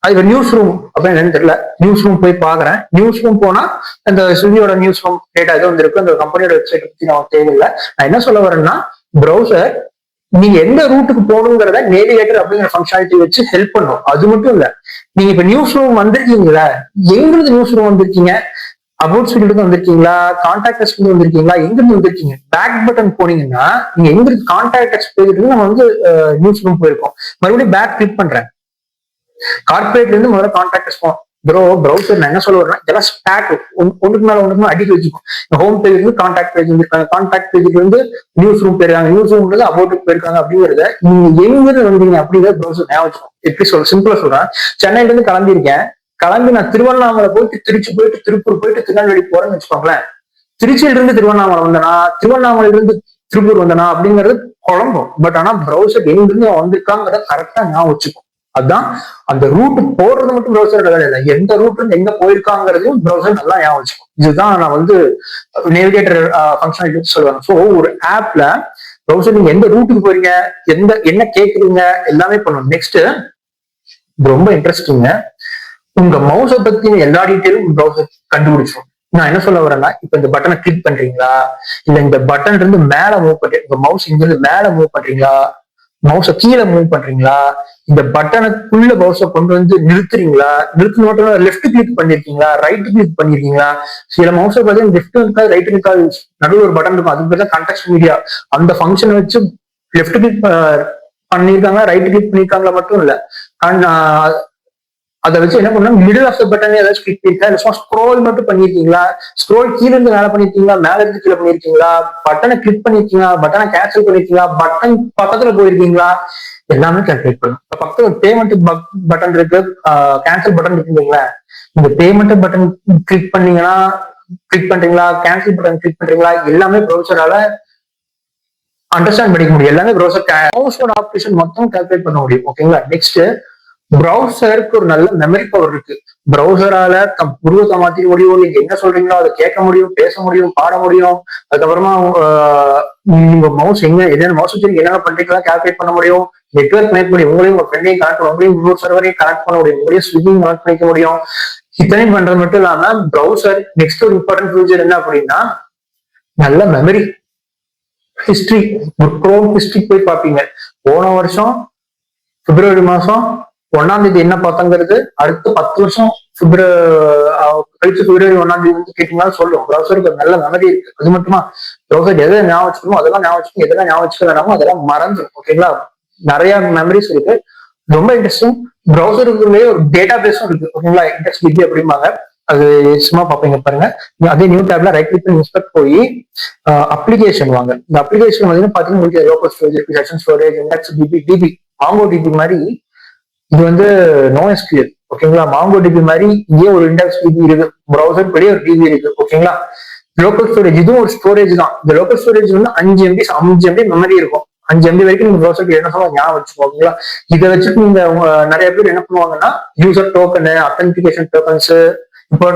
அது நியூஸ் ரூம் அப்படின்னு என்னன்னு தெரியல. நியூஸ் ரூம் போய் பாக்குறேன். நியூஸ் ரூம் போனா அந்த ஸ்விக்கியோட நியூஸ் ரூம் டேட்டா எதுவும் வந்திருக்கு, அந்த கம்பெனியோட வெப்சைட் பத்தி நமக்கு தேவையில்லை. நான் என்ன சொல்ல வரேன்னா, ப்ரௌசர் நீங்க எந்த ரூட்டுக்கு போகணுங்கிறத நேவிகேட்டர் அப்படிங்கிற ஃபங்க்ஷனாலிட்டி வச்சு ஹெல்ப் பண்ணும். அது மட்டும் இல்ல, நீங்க இப்ப நியூஸ் ரூம் வந்திருக்கீங்களா, எங்கிருந்து நியூஸ் ரூம் வந்திருக்கீங்க, அபவுட் ஃபீல்டுக்கு வந்திருக்கீங்களா, கான்டாக்ட் அஸ்க்கு வந்திருக்கீங்களா, எங்கிருந்து வந்திருக்கீங்க, பேக் பட்டன் போனீங்கன்னா நீங்க எங்கிருந்து கான்டாக்ட் அஸ் போயிட்டு நம்ம வந்து நியூஸ் ரூம் போயிருக்கோம். மறுபடியும் பேக் கிளிக் பண்றேன், கார்பரேட்ல இருந்து முதல்ல கான்டாக்ட் போகும். ப்ரௌசர் நான் என்ன சொல்ல வரேன்னா, இதெல்லாம் ஸ்டாக் ஒண்ணுக்கு மேல ஒண்ணுக்கு அடிக்க வச்சுக்கும். ஹோம் பேஜ் இருந்து கான்டாக்ட் பேஜ் இருக்காங்க, கான்டாக்ட் பேஜ்ல இருந்து நியூஸ் ரூம் போயிருக்காங்க, நியூஸ் ரூம்ல இருந்து அபவுட்டுக்கு போயிருக்காங்க. அப்படிங்கறத நீங்க எங்கிருந்து வந்தீங்க அப்படிங்கிறத ப்ரௌசர் ஞாபகம் வச்சுக்கணும். எப்படி சொல்ற, சிம்பிளா சொல்றேன். சென்னையில இருந்து கிளம்பியிருக்கேன், கிளம்பி நான் திருவண்ணாமலை போயிட்டு திருச்சி போயிட்டு திருப்பூர் போயிட்டு திருநெல்வேலி போறேன்னு வச்சுக்கோங்களேன். திருச்சியில இருந்து திருவண்ணாமலை வந்தனா, திருவண்ணாமலையில இருந்து திருப்பூர் வந்தனா அப்படிங்கிறது குழம்பும். பட் ஆனா ப்ரௌசர் எங்கிருந்து வந்திருக்காங்கிறத கரெக்டா ஞாபகம் வச்சுக்கும். அதுதான் அந்த ரூட் போடுறது மட்டும் ப்ரௌசர் வேலை இல்லை, எந்த ரூட்ல இருந்து எங்க போயிருக்காங்கிறதையும் ப்ரௌசர் நல்லா ஞாபகம் வச்சுக்கும். இதுதான் நான் வந்து நேவிகேட்டர் ஃபங்க்ஷனாலிட்டி சொல்லுவேன். ஸோ ஒரு ஆப்ல ப்ரௌசர் நீங்க எந்த ரூட்டுக்கு போறீங்க, என்ன கேட்குறீங்க, எல்லாமே பண்ணணும். நெக்ஸ்ட் ரொம்ப இன்ட்ரெஸ்டிங்க, உங்க மவுஸை பத்தி எல்லா டீட்டெயிலும் ப்ரௌசர் கண்டுபிடிச்சோம். நான் என்ன சொல்ல வரேன்னா, இப்ப இந்த பட்டனை கிளிக் பண்றீங்களா, இல்ல இந்த பட்டன் இருந்து மேல மூவ் பண்றீங்க, உங்க மவுஸ் இங்க இருந்து மேல மூவ் பண்றீங்களா, மவுஸை கீழே மூவ் பண்றீங்களா, இந்த பட்டனுக்குள்ள மவுஸை கொண்டு வந்து நிறுத்துறீங்களா, நிறுத்தின மட்டும் லெஃப்ட் கிளிக் பண்ணிருக்கீங்களா, ரைட் கிளிக் பண்ணிருக்கீங்களா. சில மவுஸை பார்த்தீங்கன்னா லெஃப்ட் இருக்காது, ரைட் இருக்காது, நடுவில் ஒரு பட்டன் இருக்கும், அதுக்கு பேர் கான்டெக்ஸ்ட் மீடியா. அந்த ஃபங்க்ஷனை வச்சு லெஃப்ட் கிளிக் பண்ணிருக்காங்க, ரைட் கிளிக் பண்ணிருக்காங்களா மட்டும் இல்ல, அதை வச்சு என்ன பண்ணா மிடில் ஆஃப் த பட்டன் ஏதாச்சும் கிளிக் பண்ணிருக்கா, ஸ்க்ரோல் மட்டும் பண்ணிருக்கீங்களா, ஸ்க்ரோல் கீழே இருந்து மேல பண்ணிருக்கீங்களா, மேல இருந்து கீழே பண்ணிருக்கீங்களா, பட்டனை கிளிக் பண்ணிருக்கீங்களா, பட்டனை கேன்சல் பண்ணிருக்கீங்களா, பட்டன் பக்கத்துல போயிருக்கீங்களா, எல்லாமே கால்குலேட் பண்ணும். பக்கத்துல பேமெண்ட் பட்டன் இருக்கு, கேன்சல் பட்டன் இருக்குங்களா, இந்த பேமெண்ட் பட்டன் கிளிக் பண்ணீங்கன்னா கிளிக் பண்றீங்களா, கேன்சல் பட்டன் கிளிக் பண்றீங்களா, எல்லாமே ப்ரௌசரால அண்டர்ஸ்டாண்ட் பண்ணிக்க முடியும். எல்லாமே ப்ரௌசர் ஆப்ரேஷன் மொத்தம் கால்குலேட் பண்ண முடியும். ஓகேங்களா? நெக்ஸ்ட், ப்ரௌசருக்கு ஒரு நல்ல மெமரி பவர் இருக்கு. ப்ரௌசரால உருவத்தை மாத்திக்க முடியும், நீங்க என்ன சொல்றீங்களோ அதை கேட்க முடியும், பேச முடியும், பாட முடியும். அதுக்கப்புறமா நீங்க மவுஸ் என்னென்ன மவுஸ் வச்சு என்னென்ன பண்றீங்களா கால்குலேட் பண்ண முடியும், நெட்வொர்க் கனெக்ட் பண்ணி உங்களையும் உங்க ஃப்ரெண்டையும் கனெக்ட் பண்ண முடியும், இன்னொரு சர்வரையும் கனெக்ட் பண்ண முடியும், உங்களையும் ஸ்விக்கிங் கனெக்ட் பண்ணிக்க முடியும். இத்தனையும் பண்றது மட்டும் இல்லாம ப்ரௌசர் நெக்ஸ்ட் ஒரு இம்பார்ட்டன்ட் ஃபியூச்சர் என்ன அப்படின்னா, நல்ல மெமரி ஹிஸ்டரி. குரோம் ஹிஸ்டரி போய் பார்ப்பீங்க, போன வருஷம் பிப்ரவரி மாசம் 1ஆம் தேதி என்ன பார்த்தங்கிறது அடுத்த 10 வருஷம் கழிச்சு பிப்ரவரி 1ஆம் தேதி வந்து கேட்டீங்கன்னா சொல்லும். ப்ரௌசருக்கு ஒரு நல்ல மெமரி இருக்கு. அது மட்டுமா, ப்ரௌசர் எதை ஞாபகம் வச்சுக்கணும் அதெல்லாம் ஞாபகம் வச்சுக்கணும், எதெல்லாம் ஞாபகம் வச்சுக்க வேணாமோ அதெல்லாம் மறந்துடும். ஓகேங்களா? நிறைய மெமரிஸ் இருக்கு, ரொம்ப இன்ட்ரெஸ்டிங். ப்ரௌசருக்குள்ளேயே ஒரு டேட்டா பேஸும் இருக்கு. ஓகேங்களா? இன்டெக்ஸ் டிபி அப்படிம்பாங்க, அது சும்மா பார்ப்பீங்க பாருங்க. அதே நியூ டேப்ல ரைட் கிளிக் பண்ணி இன்ஸ்பெக்ட் போய் அப்ளிகேஷன் வாங்க. இந்த அப்ளிகேஷன் வந்து பாத்தீங்கன்னா உங்களுக்கு லோக்கல் ஸ்டோரேஜ் இருக்கு, session storage, index DB, Mongo DB மாதிரி. இது வந்து NoSQL. ஓகேங்களா? மாங்கோ டிபி மாதிரி இங்கே ஒரு இண்டெக்ஸ் டிபி இருக்கு, ப்ரௌசர் பெரிய ஒரு டிபி இருக்கு. ஓகேங்களா? லோக்கல் ஸ்டோரேஜ் இதுவும் ஒரு ஸ்டோரேஜ் தான். இந்த லோக்கல் ஸ்டோரேஜ் வந்து 5 MB மெமரி இருக்கும். 5 MB வரைக்கும் நீங்க ப்ரௌசருக்கு என்ன சொல்ல ஞாபகம் வச்சுக்கோங்களா. இதை வச்சுட்டு நீங்க நிறைய பேர் என்ன பண்ணுவாங்கன்னா, யூசர் டோக்கனு, அத்தன்டிகேஷன் டோக்கன்ஸ், இப்போ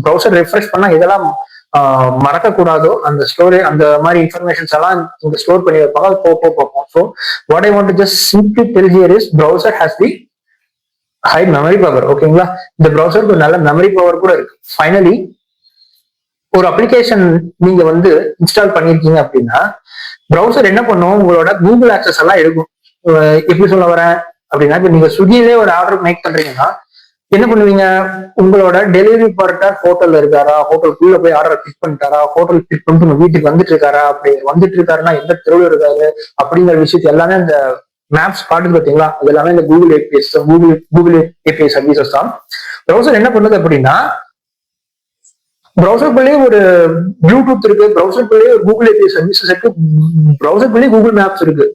ப்ரௌசர் ரெஃப்ரெஷ் பண்ணா இதெல்லாம் மறக்க கூடாதோ அந்த ஸ்டோரேஜ், அந்த மாதிரி இன்ஃபர்மேஷன்ஸ் எல்லாம் இங்க ஸ்டோர் பண்ணி வைப்பாங்க. அது பார்ப்போம். So what I want to just simply tell here is, browser has the high memory power. ஓகேங்களா? இந்த ப்ரௌசருக்கு ஒரு நல்ல மெமரி பவர் கூட இருக்கு. ஃபைனலி, ஒரு அப்ளிகேஷன் நீங்க வந்து இன்ஸ்டால் பண்ணிருக்கீங்க அப்படின்னா, ப்ரௌசர் என்ன பண்ணும், உங்களோட கூகுள் ஆக்சஸ் எல்லாம் எடுக்கும். எப்படி சொல்ல வரேன் அப்படின்னா, இப்ப நீங்க ஸ்விக்கிலே ஒரு ஆர்டர் மேக் பண்றீங்கன்னா என்ன பண்ணுவீங்க, உங்களோட டெலிவரி பார்ட்னர் ஹோட்டல்ல இருக்காரா, ஹோட்டலுக்குள்ள போய் ஆர்டர் கிளிக் பண்ணிட்டாரா, ஹோட்டல் கிளிக் பண்ணிட்டு வீட்டுக்கு வந்துட்டு இருக்காரா, அப்படி வந்துட்டு இருக்காருன்னா எந்த தெருவில் இருக்காரு அப்படிங்கிற விஷயத்து எல்லாமே இந்த மேப்ஸ் காட்டுது பார்த்தீங்களா. அது எல்லாமே இந்த கூகுள் ஏபிஐ சர்வீசஸ் தான். ப்ரௌசர் என்ன பண்ணுது அப்படின்னா, ப்ரௌசருக்குள்ளேயே ஒரு ப்ளூடூத் இருக்கு, ப்ரௌசருக்குள்ளேயே ஒரு கூகுள் ஏபிஐ சர்வீசஸ் இருக்கு, ப்ரௌசருக்குள்ளேயே கூகுள் மேப்ஸ் இருக்கு.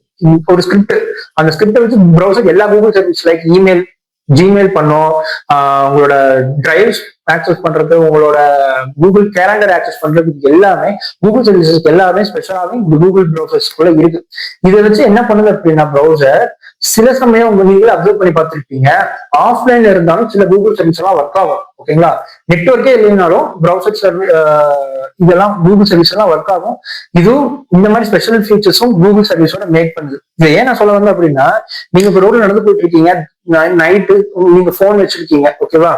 ஒரு ஸ்கிரிப்ட், அந்த ஸ்கிரிப்டை வச்சு ப்ரௌசர் எல்லா Google service like email, Gmail பண்ணும், உங்களோட டிரைவ்ஸ் ஆக்சஸ் பண்றது, உங்களோட கூகுள் கேலண்டர் ஆக்சஸ் பண்றதுக்கு எல்லாமே கூகுள் சர்வீசஸ்க்கு எல்லாமே ஸ்பெஷலாவே இந்த கூகுள் ப்ரௌசர்ஸ்குள்ள இருக்கு. இதை வச்சு என்ன பண்ணுது அப்படின்னா ப்ரௌசர் சில சமயம் உங்க நீங்களே அப்சர்வ் பண்ணி பார்த்துருப்பீங்க, ஆஃப்லைன்ல இருந்தாலும் சில கூகுள் சர்வீஸ் எல்லாம் ஒர்க் ஆகும். ஓகேங்களா, நெட்ஒர்க்கே இல்லைனாலும் ப்ரௌசர் சர்வீஸ் இதெல்லாம் கூகுள் சர்வீஸ் எல்லாம் ஒர்க் ஆகும். இதுவும் இந்த மாதிரி ஸ்பெஷல் ஃபீச்சர்ஸும் கூகுள் சர்வீஸோட மேக் பண்ணுது. இதை ஏன் நான் சொல்ல வந்தேன் அப்படின்னா, நீங்க இப்ப ரோட்ல நடந்து போயிட்டு இருக்கீங்க, நைட்டு நீங்க போன் வச்சிருக்கீங்க. ஓகேவா,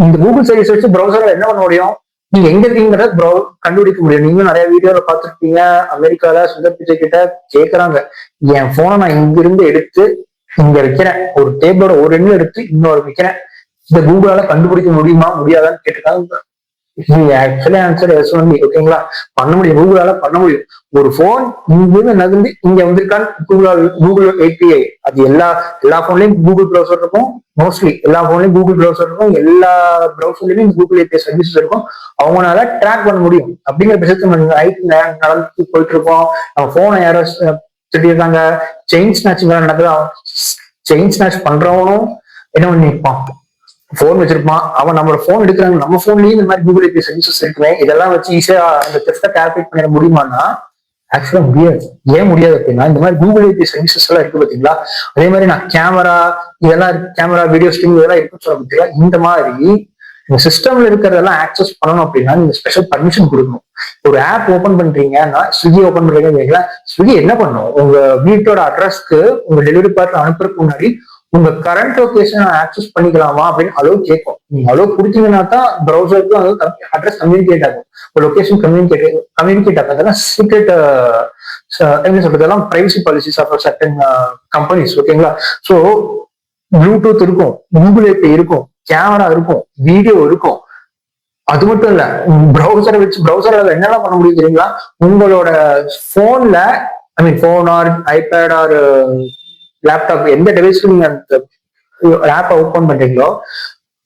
இந்த கூகுள் சர்வீஸ் வச்சு ப்ரௌசர்ல என்ன பண்ண முடியும், நீங்க எங்க இருக்கீங்கிறத கண்டுபிடிக்க முடியும். நீங்களும் நிறைய வீடியோல பாத்துருப்பீங்க, அமெரிக்கால சுந்தர் பிச்சை கிட்ட கேக்குறாங்க, என் போனை நான் இங்க இருந்து எடுத்து இங்க வைக்கிறேன், ஒரு டேபிளோட ஒரு எண்ணு எடுத்து இன்னொரு வைக்கிறேன், இந்த கூகுளால கண்டுபிடிக்க முடியுமா முடியாதான்னு கேட்டுக்காங்க. Actually answer yes only. ஓகேங்களா, பண்ண முடியும், கூகுளால பண்ண முடியும். ஒரு போன் இங்கிருந்து நகர்ந்து இங்க வந்திருக்கான்னு கூகுள் ஏபிஐ, அது எல்லா போன்லயும் கூகுள் ப்ரௌசர் இருக்கும். மோஸ்ட்லி எல்லா போன்லயும் கூகுள் ப்ரௌசர் இருக்கும், எல்லா ப்ரௌசர்லயும் கூகுள் ஏபிஐ சர்வீசஸ் இருக்கும். அவங்களால ட்ராக் பண்ண முடியும். அப்படிங்கிற பட்சத்துல நைட் நடந்து போயிட்டு இருக்கோம், நம்ம போனை யாரோ திட்டிருக்காங்க, செயின் ஸ்நாச்சிங் நடக்குது, செயின் ஸ்நாச் பண்றவனும் என்ன பண்ணி நிற்பான், போன் வச்சிருப்பான். அவன் நம்மளோட போன் எடுக்கிறாங்க, நம்ம போன்லயும் இந்த மாதிரி கூகுள் ஏபிஐ சர்வீசஸ் இருக்குவேன், இதெல்லாம் வச்சு ஈஸியா அந்த டெஸ்ட்டை கால்குலேட் பண்ணிட முடியுமான்னா ஆக்சுவலா முடியாது. ஏன் முடியாது அப்படின்னா, இந்த மாதிரி கூகுள் ஏபிஐ சர்வீசஸ் எல்லாம் இருக்கு பாத்தீங்களா, அதே மாதிரி நான் கேமரா இதெல்லாம் கேமரா வீடியோ ஸ்ட்ரீம் இதெல்லாம் இருக்குன்னு சொல்ல பாத்தீங்களா, இந்த மாதிரி இந்த சிஸ்டம்ல இருக்கிறதெல்லாம் ஆக்சஸ் பண்ணணும் அப்படின்னா நீங்க ஸ்பெஷல் பர்மிஷன் கொடுக்கணும். ஒரு ஆப் ஓபன் பண்றீங்கன்னா, ஸ்விக்கி ஓபன் பண்றீங்கன்னா, ஸ்விக்கி என்ன பண்ணும், உங்க வீட்டோட அட்ரஸ்க்கு உங்க டெலிவரி பார்ட்னர் அனுப்புறதுக்கு முன்னாடி உங்க கரண்ட் லொகேஷன் ஆக்சஸ் பண்ணிக்கலாமா அப்படின்னு அளவு கேட்கும். நீங்க அளவு கொடுத்தீங்கன்னா தான் ப்ரௌசருக்கும் அட்ரஸ் கம்யூனிகேட் ஆகும், லொகேஷன் கம்யூனிகேட் ஆகும். அதெல்லாம் சீக்ரெட் என்ன சொல்றது, எல்லாம் privacy policies of certain companies. ஓகேங்களா, ஸோ ப்ளூடூத் இருக்கும், கூகுள் ஏபி இருக்கும், கேமரா இருக்கும், வீடியோ இருக்கும். அது மட்டும் இல்ல, ப்ரௌசரை வச்சு ப்ரௌசர்ல என்னெல்லாம் பண்ண முடியும் தெரியுங்களா, உங்களோட போன்ல phone or iPad or laptop எந்த டிவைஸ்ல நீங்க அந்த ஆப்பை ஓபன் பண்றீங்களோ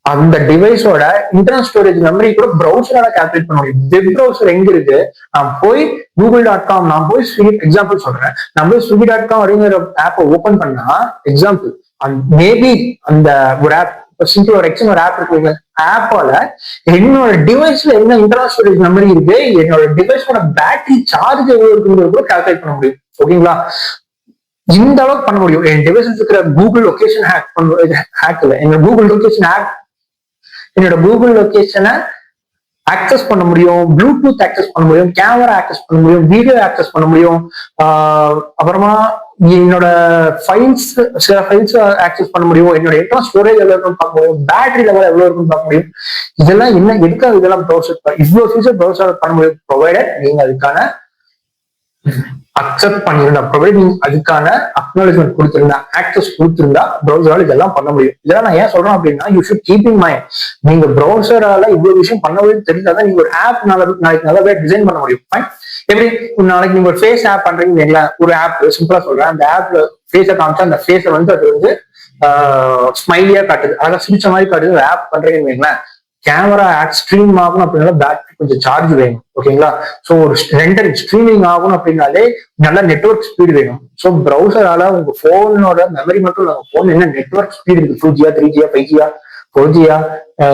அந்த டிவைஸோட இன்டர்னல் ஸ்டோரேஜ் மெமரி கூட ப்ரௌசரால கால்குலேட் பண்ண முடியும். வெப் ப்ரௌசர் எங்க இருக்கு, நான் போய் google.com, நான் போய் ஸ்விக்கி, எக்ஸாம்பிள் சொல்றேன், நான் போய் swiggy.com அப்படிங்கிற ஆப்பை ஓபன் பண்ணா, எக்ஸாம்பிள் மேபி அந்த ஒரு ஆப் சிம்பிள் ஒரு எக்ஸாம் ஒரு ஆப் இருக்கு, ஆப்பால என்னோட டிவைஸ்ல என்ன இன்டர்னல் ஸ்டோரேஜ் மெமரி இருக்கு, என்னோட டிவைஸோட பேட்டரி சார்ஜ் எவ்வளவு இருக்குங்கிறது கூட கால்குலேட் பண்ண முடியும். ஓகேங்களா, இந்த அளவுக்கு பண்ண முடியும். என் டிவைஸ் இருக்கிற கூகுள் லொகேஷன் ஹேக் இல்லை, என்னோட கூகுள் லொகேஷன் ஹேக், என்னோட கூகுள் லொகேஷனை ஆக்சஸ் பண்ண முடியும், ப்ளூடூத் ஆக்சஸ் பண்ண முடியும், கேமரா ஆக்சஸ் பண்ண முடியும், வீடியோ ஆக்சஸ் பண்ண முடியும். அப்புறமா என்னோட ஃபைல்ஸ், சில ஃபைல்ஸ் ஆக்சஸ் பண்ண முடியும், என்னோட இன்டர்னல் ஸ்டோரேஜ் எவ்வளவு இருக்குன்னு பார்க்க முடியும், பேட்டரி லெவல் எவ்வளவு இருக்குன்னு பார்க்க முடியும். இதெல்லாம் என்ன எதுக்காக இதெல்லாம் ப்ரௌசர் இவ்வளவு ஃபீச்சர் ப்ரௌசர் பண்ண முடியும், ப்ரொவைடட் நீங்க அதுக்கான அக்செப்ட் பண்ணிருந்தா, ப்ரொவைட் நீங்க அதுக்கான அக்னாலஜ்மெண்ட் கொடுத்திருந்தா, ஆக்சஸ் கொடுத்திருந்தா ப்ரௌசரால இதெல்லாம் பண்ண முடியும். இதெல்லாம் நான் ஏன் சொல்றேன் அப்படின்னா, you should keep in mind, நீங்க ப்ரௌசரால இவ்வளவு விஷயம் பண்ண முடியும் தெரிஞ்சாதான் நீங்க ஒரு ஆப் நாளைக்கு நல்லாவே டிசைன் பண்ண முடியும். எப்படி நாளைக்கு நீங்க ஒரு ஃபேஸ் ஆப் பண்றீங்க, ஒரு ஆப் சிம்பிளா சொல்றேன், அந்த ஆப்ல ஃபேஸை காமிச்சா அந்த ஃபேஸை அது ஸ்மைலியா காட்டுது, அழகா சிரிச்ச மாதிரி காட்டுது, ஆப் பண்றீங்கன்னு வைங்களேன், கேமரா ஸ்ட்ரீம் ஆகணும் அப்படின்னால பேட்டரி கொஞ்சம் சார்ஜ் வேணும். ஓகேங்களா, ஸோ ஒரு ரெண்டர் ஸ்ட்ரீமிங் ஆகணும் அப்படின்னாலே நல்ல நெட்ஒர்க் ஸ்பீடு வேணும். ஸோ ப்ரௌசரால உங்க போனோட மெமரி மட்டும் இல்லை, போன் என்ன நெட்ஒர்க் ஸ்பீடு இருக்கு, 2G 3G 5G 4G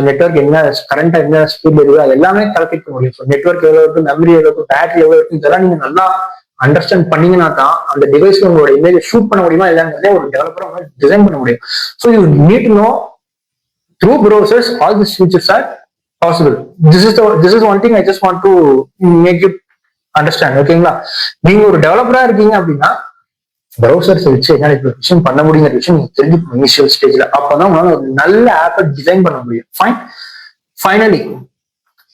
network என்ன கரண்டா என்ன ஸ்பீட் இருக்கு, அது எல்லாமே கால்குலேட் பண்ண முடியும். நெட்ஒர்க் எவ்வளவு இருக்கு, மெமரி எவ்வளவு இருக்கு, பேட்டரி எவ்வளவு இருக்கு, இதெல்லாம் நீங்க நல்லா அண்டர்ஸ்டாண்ட் பண்ணீங்கன்னா தான் அந்த டிவைஸ்ல உங்களோட இமேஜ் ஷூட் பண்ண முடியுமா இல்லைங்கிறதே ஒரு டெவலப்பர் டிசைன் பண்ண முடியும். So you need to know through browsers all these features are possible. This is one thing I just want to make you understand. ஓகேங்களா, நீங்க ஒரு டெவலப்பரா இருக்கீங்க அப்படின்னா ப்ரௌசர்ஸ் வச்சு என்ன விஷயம் பண்ண முடியுங்கிற விஷயம் நீங்க தெரிஞ்சுக்கணும் இனிஷியல் ஸ்டேஜ்ல. அப்பதான் உங்களால ஒரு நல்ல ஆப்பை டிசைன் பண்ண முடியும். Finally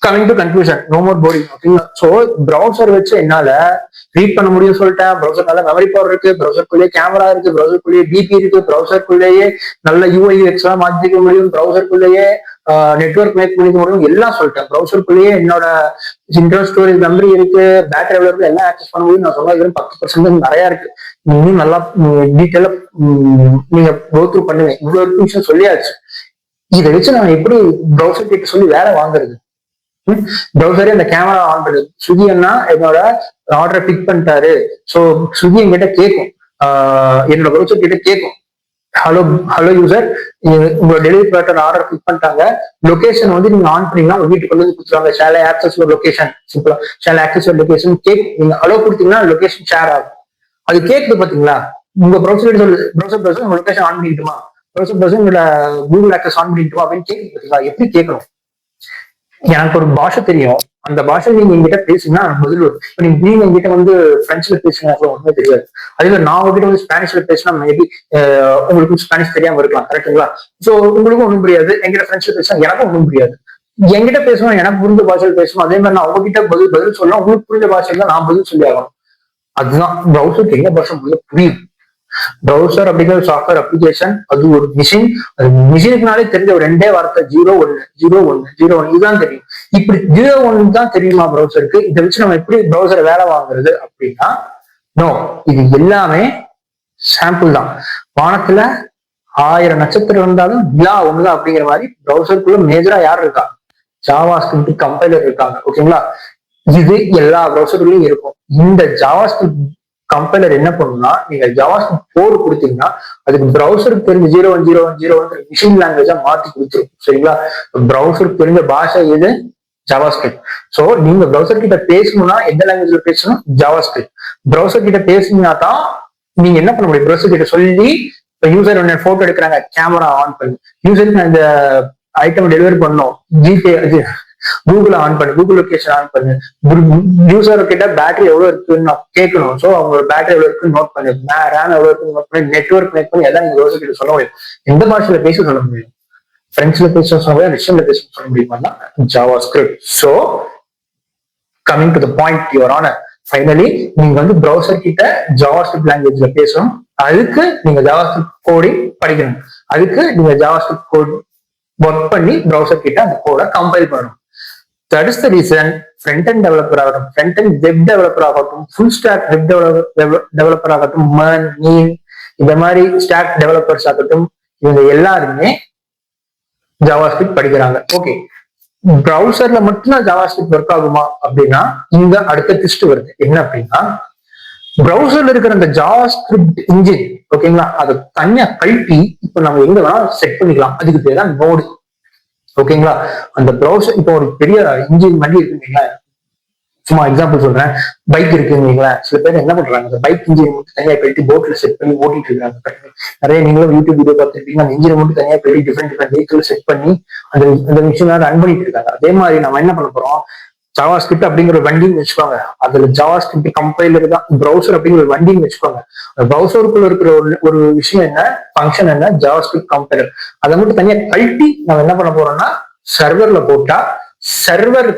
coming to conclusion, no more boring. ஓகேங்களா, ஸோ ப்ரௌசர் வச்சு என்னால ரீட் பண்ண முடியும் சொல்லிட்டேன். ப்ரௌசர் நல்ல மெமரி பவர் இருக்கு, ப்ரௌசருக்குள்ளேயே கேமரா இருக்கு, ப்ரௌசருக்குள்ளேயே பிபி இருக்கு, ப்ரௌசருக்குள்ளேயே நல்ல யூஐஎக்ஸ் எல்லாம் மாத்திக்க முடியும், ப்ரௌசருக்குள்ளேயே நெட்ஒர்க் மேக் பண்ணிக்க முடியும், எல்லாம் சொல்லிட்டேன். ப்ரௌசருக்குள்ளேயே என்னோட இன்டர்னல் ஸ்டோரேஜ் மெமரி இருக்கு, பேட்டரி எவ்வளவு இருக்கு, எல்லாம் ஆக்சஸ் பண்ண முடியும். நான் சொன்னா 10% நிறைய இருக்கு, இன்னும் நல்லா டீட்டெயிலா நீங்க கோ த்ரூ பண்ணுங்க. இவ்வளவு விஷயம் சொல்லியாச்சு. இதை வச்சு நான் எப்படி ப்ரௌசர் கிட்ட சொல்லி வேலை வாங்குறது? ப்ரௌசரே அந்த கேமரா ஆன் பண்ணுது, ஸ்விக்கி அண்ணா என்னோட ஆர்டரை பிக் பண்ணிட்டாரு, ஸோ ஸ்விக்கி என்கிட்ட கேட்கும், என்னோட ப்ரௌசர் கிட்ட கேட்கும், ஹலோ ஹலோ யூசர், உங்களோட டெலிவரி ப்ராடக்ட் ஆர்டர் கிளிக் பண்ணிட்டாங்க. லொகேஷன் வந்து நீங்க ஆன் பண்ணீங்கன்னா உங்க வீட்டுக்கு வந்து கொடுத்துருவாங்க. ஷேர் ஆக்சஸ் யுவர் லொகேஷன், சிம்பிளா share access your location cake நீங்க அலோ கொடுத்தீங்கன்னா லொகேஷன் ஷேர் ஆகும். அது கேக்குது பாத்தீங்களா? உங்க ப்ரௌசர் உங்க லொகேஷன் ஆன் பண்ணிட்டுமா, ப்ரௌசர் உங்களோட கூகுள் ஆக்சஸ் ஆன் பண்ணிட்டுமா அப்படின்னு கேக்குது பாத்தீங்களா? எப்படி கேட்கணும்? எனக்கு ஒரு பாஷை தெரியும், அந்த பாஷை நீங்க எங்கிட்ட பேசுங்கன்னா பதில் வரும். இப்ப நீங்க எங்கிட்ட வந்து பிரெஞ்சுல பேசுங்க ஒண்ணுமே தெரியாது. அதே மாதிரி நான் உங்ககிட்ட வந்து ஸ்பானிஷ்ல பேசினா மேபி உங்களுக்கு ஸ்பானிஷ் தெரியாம இருக்கலாம், கரெக்டுங்களா? சோ உங்களுக்கும் ஒண்ணும் புரியாது, எங்கிட்ட பிரெஞ்சுல பேசினா எனக்கும் ஒண்ணும் புரியாது. என்கிட்ட பேசணும், எனக்கு புரிஞ்ச பாஷையில் பேசணும். அதே மாதிரி நான் உங்ககிட்ட பதில் சொல்லலாம், உங்களுக்கு புரிஞ்ச பாஷையில தான் நான் பதில் சொல்லி ஆகணும். அதுதான் ப்ரௌசருக்கு என்ன பாஷை புரியுது. ப்ரௌசர் அப்படிங்கிற சாஃப்ட்வேர் அப்ளிகேஷன், அது ஒரு மிஷின். அது மிஷினுக்குனாலே தெரிஞ்ச ஒரு ரெண்டே வார்த்தை 0 1 இதுதான் தெரியும். இப்படி 0 1 தான் தெரியுமா ப்ரௌசருக்கு? இதை வச்சு நம்ம எப்படி ப்ரௌசரை வேலை வாங்குறது அப்படின்னா, நோ, இது எல்லாமே சாம்பிள் தான். வானத்துல 1000 நட்சத்திரம் இருந்தாலும் விழா ஒண்ணுதான் அப்படிங்கிற மாதிரி ப்ரௌசருக்குள்ள மேஜரா யார் இருக்கா? ஜாவா ஸ்கிரிப்ட் கம்பைலர் இருக்காங்க. ஓகேங்களா? இது எல்லா ப்ரௌசர்லயும் இருக்கும். இந்த ஜாவா ஸ்கிரிப்ட் கம்பைலர் என்ன பண்ணும்னா, நீங்க ஜாவாஸ்கிரிப்ட் 4 கொடுத்தீங்கன்னா அதுக்கு ப்ரௌசருக்கு தெரிஞ்ச 0 1 மிஷின் லாங்குவேஜா மாத்தி கொடுத்துரும். சரிங்களா? ப்ரௌசருக்கு தெரிஞ்ச பாஷை எது? ஜாவாஸ்கிரிப்ட். சோ நீங்க ப்ரௌசர் கிட்ட பேசணும்னா எந்த லாங்குவேஜ்ல பேசணும்? ஜாவாஸ்கிரிப்ட். ப்ரௌசர் கிட்ட பேசுனீங்கன்னா தான் நீங்க என்ன பண்ண முடியும்? ப்ரௌசர் கிட்ட சொல்லி, இப்ப யூசர் ஒன்னு போட்டோ எடுக்கிறாங்க, கேமரா ஆன் பண்ணி யூசருக்கு நான் இந்த ஐட்டம் டெலிவரி பண்ணோம், ஜிபே கூகுள் ஆன் பண்ணு, கூகுள் லொகேஷன் ஆன் பண்ணு, யூசர் கிட்ட பேட்டரி எவ்வளவு இருக்குன்னு நான் கேட்கணும். சோ அவங்களோட பேட்டரி எவ்வளவு இருக்குன்னு நோட் பண்ணு, ரேம் எவ்வளவு இருக்குன்னு நோட் பண்ணி, நெட்வொர்க் கனெக்ட் பண்ணி எல்லாம் நீங்க யூசர் கிட்ட சொல்ல முடியும். எந்த பாஷையில பேச சொல்ல முடியும்? பிரெஞ்சுல பேச சொல்ல முடியும், ரஷ்யன்ல பேச சொல்ல முடியுமா? Java script. So coming to the point your honour, finally நீங்க வந்து ப்ரௌசர் கிட்ட ஜாவா ஸ்கிரிப்ட் லாங்குவேஜ்ல பேசணும். அதுக்கு நீங்க ஜாவா ஸ்கிரிப்ட் கோடிங் படிக்கணும். அதுக்கு நீங்க ஜாவா ஸ்கிரிப்ட் கோட் ஒர்க் பண்ணி ப்ரௌசர் கிட்ட அந்த கோட கம்பைல் பண்ணணும். That is the reason front-end developer ஆகட்டும், front-end web developer ஆகட்டும், full stack web developer ஆகட்டும், இந்த மாதிரி ஸ்டாக் டெவலப்பர்ஸ் ஆகட்டும், இவங்க எல்லாருமே ஜாவாஸ்கிரிப்ட் படிக்கிறாங்க. ஓகே, ப்ரௌசர்ல மட்டும்தான் ஜாவாஸ்கிரிப்ட் ஒர்க் ஆகுமா அப்படின்னா இங்க அடுத்த ட்விஸ்ட் வருது. என்ன அப்படின்னா, ப்ரௌசர்ல இருக்கிற அந்த ஜாவாஸ்கிரிப்ட் இன்ஜின், ஓகேங்களா, அதை தனியா கழட்டி இப்ப நம்ம எங்க வேணா செட் பண்ணிக்கலாம். அதுக்கு பேர் தான் நோடு. ஓகேங்களா? அந்த ப்ரௌசர் இப்போ ஒரு பெரிய இன்ஜின் வண்டி இருக்குங்களா, சும்மா எக்ஸாம்பிள் சொல்றேன், பைக் இருக்குங்களா, சில பேர் என்ன பண்றாங்க, அந்த பைக் இன்ஜின் மட்டும் தனியா போயிட்டு போட்ல செட் பண்ணி ஓட்டிட்டு இருக்காங்க. நிறைய நீங்களும் யூடியூப் வீடியோ பார்த்துருப்பீங்க, அந்த இன்ஜினை மட்டும் தனியா போயிட்டு டிஃப்ரெண்ட் வெஹிக்கிள் செட் பண்ணி அந்த மிஷின் ரன் பண்ணிட்டு இருக்காங்க. அதே மாதிரி நம்ம என்ன பண்ண போறோம், ஜாவாஸ்கிரிப்ட் அப்படிங்கிற ஒரு வண்டின்னு வச்சுக்கோங்க. அதுல ஜாவாஸ்கிரிப்ட் கம்பைலர் தான் ப்ரௌசர் அப்படிங்கிற ஒரு வண்டின்னு வச்சுக்கோங்க. ப்ரௌசருக்குள்ள இருக்கிற ஒரு விஷயம் என்ன, ஃபங்க்ஷன் என்ன, ஜாவாஸ்கிரிப்ட் கம்பைலர். அதை மட்டும் தனியா கழட்டி நம்ம என்ன பண்ண போறோம்னா சர்வர்ல போட்டா, சர்வர்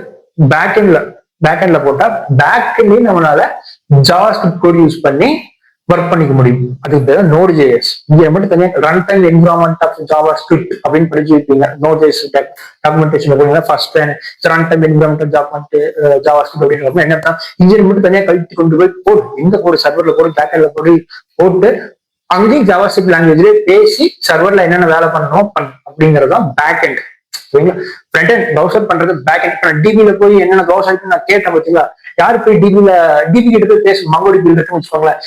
பேக்எண்ட்ல போட்டா பேக்எண்ட்லயும் நம்மளால ஜாவாஸ்கிரிப்ட் கோட் யூஸ் பண்ணி ஒர்க் பண்ணிக்க முடியும். அதுக்கு பேர் நோட் ஜேஎஸ். இங்க மட்டும் தனியா run time environment of JavaScript அப்படின்னு படிச்சு வைப்பீங்க. நோட் ஜேஎஸ் டாக்குமெண்டேஷன் போனீங்கன்னா first run time environment JavaScript அப்படின்னு என்ன, இன்ஜின் மட்டும் தனியா கழித்து கொண்டு போய் போடு, எங்க போடு, சர்வர்ல போடு, பேக்எண்ட்ல போட்டு அங்கேயும் ஜாவாஸ்கிரிப்ட் லாங்குவேஜ்லேயே பேசி சர்வர்ல என்னென்ன வேலை பண்ணணும் அப்படிங்கறதுதான் பேக் எண்ட். சரிங்களா? ஃப்ரண்ட் எண்ட் ப்ரௌசர் பண்றது பேக் எண்ட். டிபில போய் என்னென்ன ப்ரௌசர் நான் கேட்டேன் பார்த்தீங்களா, யாரு போய் டிபி கிட்ட போய் பேச, மாங்கோடிபி இருக்குன்னு வச்சுக்கோங்களேன்,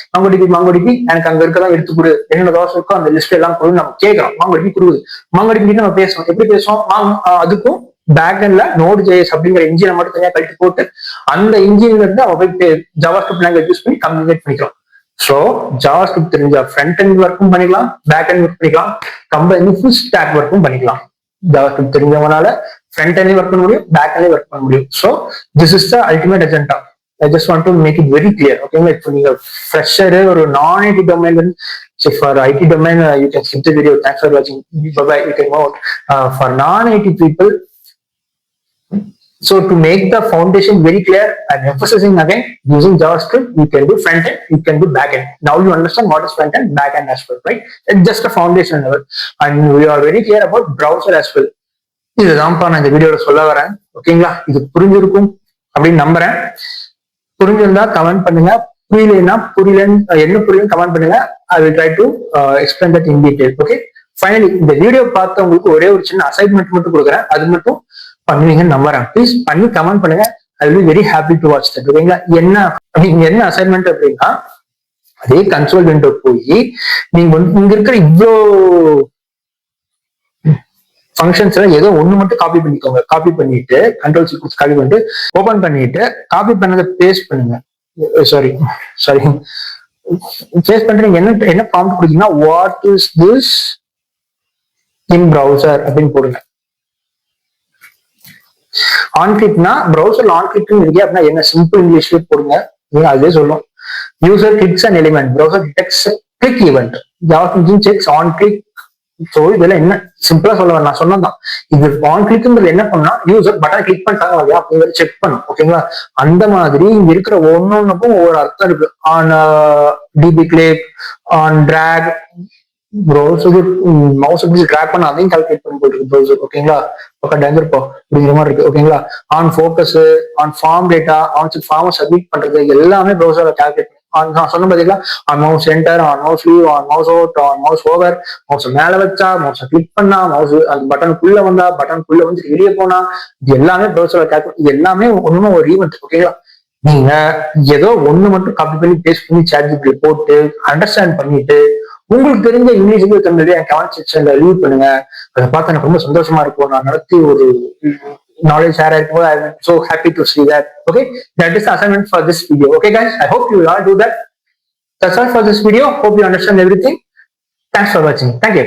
மாங்கோடிபி எனக்கு அங்க இருக்கதான் எடுத்து கொடு, என்னென்ன ப்ரௌசர் இருக்கோ அந்த லிஸ்ட் எல்லாம் கொடு நம்ம கேட்கறோம். மாங்கோடிபி கொடுக்குது, மாங்கோடிபி கிட்ட நம்ம பேசணும். எப்படி பேசுவோம்? அதுக்கும் பேக் எண்ட்ல நோட் ஜேஎஸ் அப்படிங்கிற இன்ஜினை மட்டும் தனியா கழித்து போட்டு அந்த இன்ஜின்ல இருந்து அவன் போய் ஜாவாஸ்கிரிப்ட் லாங்குவேஜ் யூஸ் பண்ணி கம்யூனிகேட் பண்ணிக்கிறோம். சோ ஜாவாஸ்கிரிப்ட் தெரிஞ்ச ஃப்ரண்ட் எண்ட் ஒர்க்கும் பண்ணிக்கலாம், பேக் எண்ட் ஒர்க் பண்ணிக்கலாம், கம்பைன் ஃபுல் ஸ்டாக் ஒர்க்கும் பண்ணிக்கலாம். ஜாவாஸ்கிரிப்ட் தெரிஞ்சவனால ஃப்ரண்ட் எண்ட்லயும் ஒர்க் பண்ண முடியும், பேக் எண்ட்லயும் ஒர்க் பண்ண முடியும். So this is the ultimate agenda. I just want to make it very clear. Okay, இப்போ நீங்க ஃப்ரெஷர் ஒரு நான் ஐடி டொமைன்ல இருந்து, for IT domain you can skip the video. Thanks for watching. Bye bye. You can move out. For non-IT people, so to make the foundation very clear, I'm emphasizing again, using JavaScript you can do front end, you can do back end. Now you understand what is front end, back end as well, right? It's just a foundation level, and we are very clear about browser as well. இதுதான்ப்பா நான் இந்த வீடியோல சொல்ல வரேன். ஓகேங்களா? இது புரிஞ்சிருக்கும் அப்படின்னு நம்புறேன். புரிஞ்சிருந்தா கமெண்ட் பண்ணுங்க, புரியலன்னா என்ன புரியல கமெண்ட் பண்ணுங்க. I will try to explain that in detail. Okay, finally இந்த வீடியோ பார்த்தவங்களுக்கு ஒரே ஒரு சின்ன அசைன்மெண்ட் மட்டும் கொடுக்குறேன், அது மட்டும் பண்ணுவீங்கன்னு நம்புறேன். ப்ளீஸ் பண்ணி கமெண்ட் பண்ணுங்க. I will be very happy to watch that. ஓகேங்களா? என்ன அசைன்மெண்ட் அப்படின்னா, அதே கன்சோல் விண்டோ போய் நீங்க வந்து இங்க இருக்கிற இவ்வளோ ஃபங்க்ஷன்ஸ் ஏதோ ஒண்ணு மட்டும் காப்பி பண்ணிக்கோங்க. காப்பி பண்ணிட்டு கண்ட்ரோல் சி காப்பி பண்ணிட்டு ஓபன் பண்ணிட்டு காப்பி பண்ணதை பேஸ்ட் பண்ணுங்க. சாரி பேஸ்ட் பண்ணிட்டு நீங்க என்ன ப்ராம்ப்ட் கொடுத்தீங்கன்னா what is this in browser அப்படின்னு போடுங்க. ஆன் கிளிக்னா பிரவுசர்ல ஆன் கிளிக் இருக்கு அப்படின்னா என்ன சிம்பிள் இங்கிலீஷ்ல போடுங்க. அதே சொல்லும் user clicks and element browser detects click event Java function sex on click. So இதெல்லாம் என்ன சிம்பிளா சொல்ல நான் சொன்னதான். இது ஆன் கிளிக்ங்கிறது என்ன பண்ணா யூசர் பட்டன் கிளிக் பண்ணிட்டாங்க இல்லையா அப்படிங்கிறது செக் பண்ணும். ஓகேங்களா? அந்த மாதிரி இங்க இருக்கிற ஒன்னொன்னுக்கும் ஒவ்வொரு அர்த்தம் இருக்கு. On DB click, on drag, browser mouse எப்படி ட்ராக் பண்ண அதையும் கால்குலேட் பண்ணி போயிருக்கு ப்ரௌசர். ஓகேங்களா? பக்கம் டேஞ்சர்ப்போம் அப்படிங்கிற மாதிரி இருக்கு. ஓகேங்களா? On focus, on form data, on ஃபார்மை சப்மிட் பண்றது எல்லாமே ப்ரௌசர்ல கால்குலேட் நான் சொன்ன பாத்தீங்களா? On mouse enter, on mouse leave, on mouse out, on mouse over, mouse மேல வச்சா, மவுஸ் கிளிக் பண்ணா, மவுஸ் அந்த பட்டனுக்குள்ள வந்தா, பட்டனுக்குள்ள வந்து வெளியே போனா, இது எல்லாமே ப்ரௌசர்ல கால்குலேட். இது எல்லாமே ஒண்ணுமே ஒரு ஈவெண்ட். ஓகேங்களா? நீங்க ஏதோ ஒண்ணு மட்டும் காப்பி பண்ணி பேஸ்ட் பண்ணி சாட் போட்டு அண்டர்ஸ்டாண்ட் பண்ணிட்டு உங்களுக்கு தெரிஞ்ச இங்கிலீஷ் தமிழ் என் கமெண்ட் செக்ஷன்ல லீவ் பண்ணுங்க. அதை பார்த்து எனக்கு ரொம்ப சந்தோஷமா இருக்கும். நான் நடத்தி ஒரு knowledge share ஆயிருக்கும். I'm so happy to see that. Okay, that is the assignment for this video. Okay guys, I hope you will all do that. That's all for this video. Hope you understand everything. Thanks for watching. Thank you.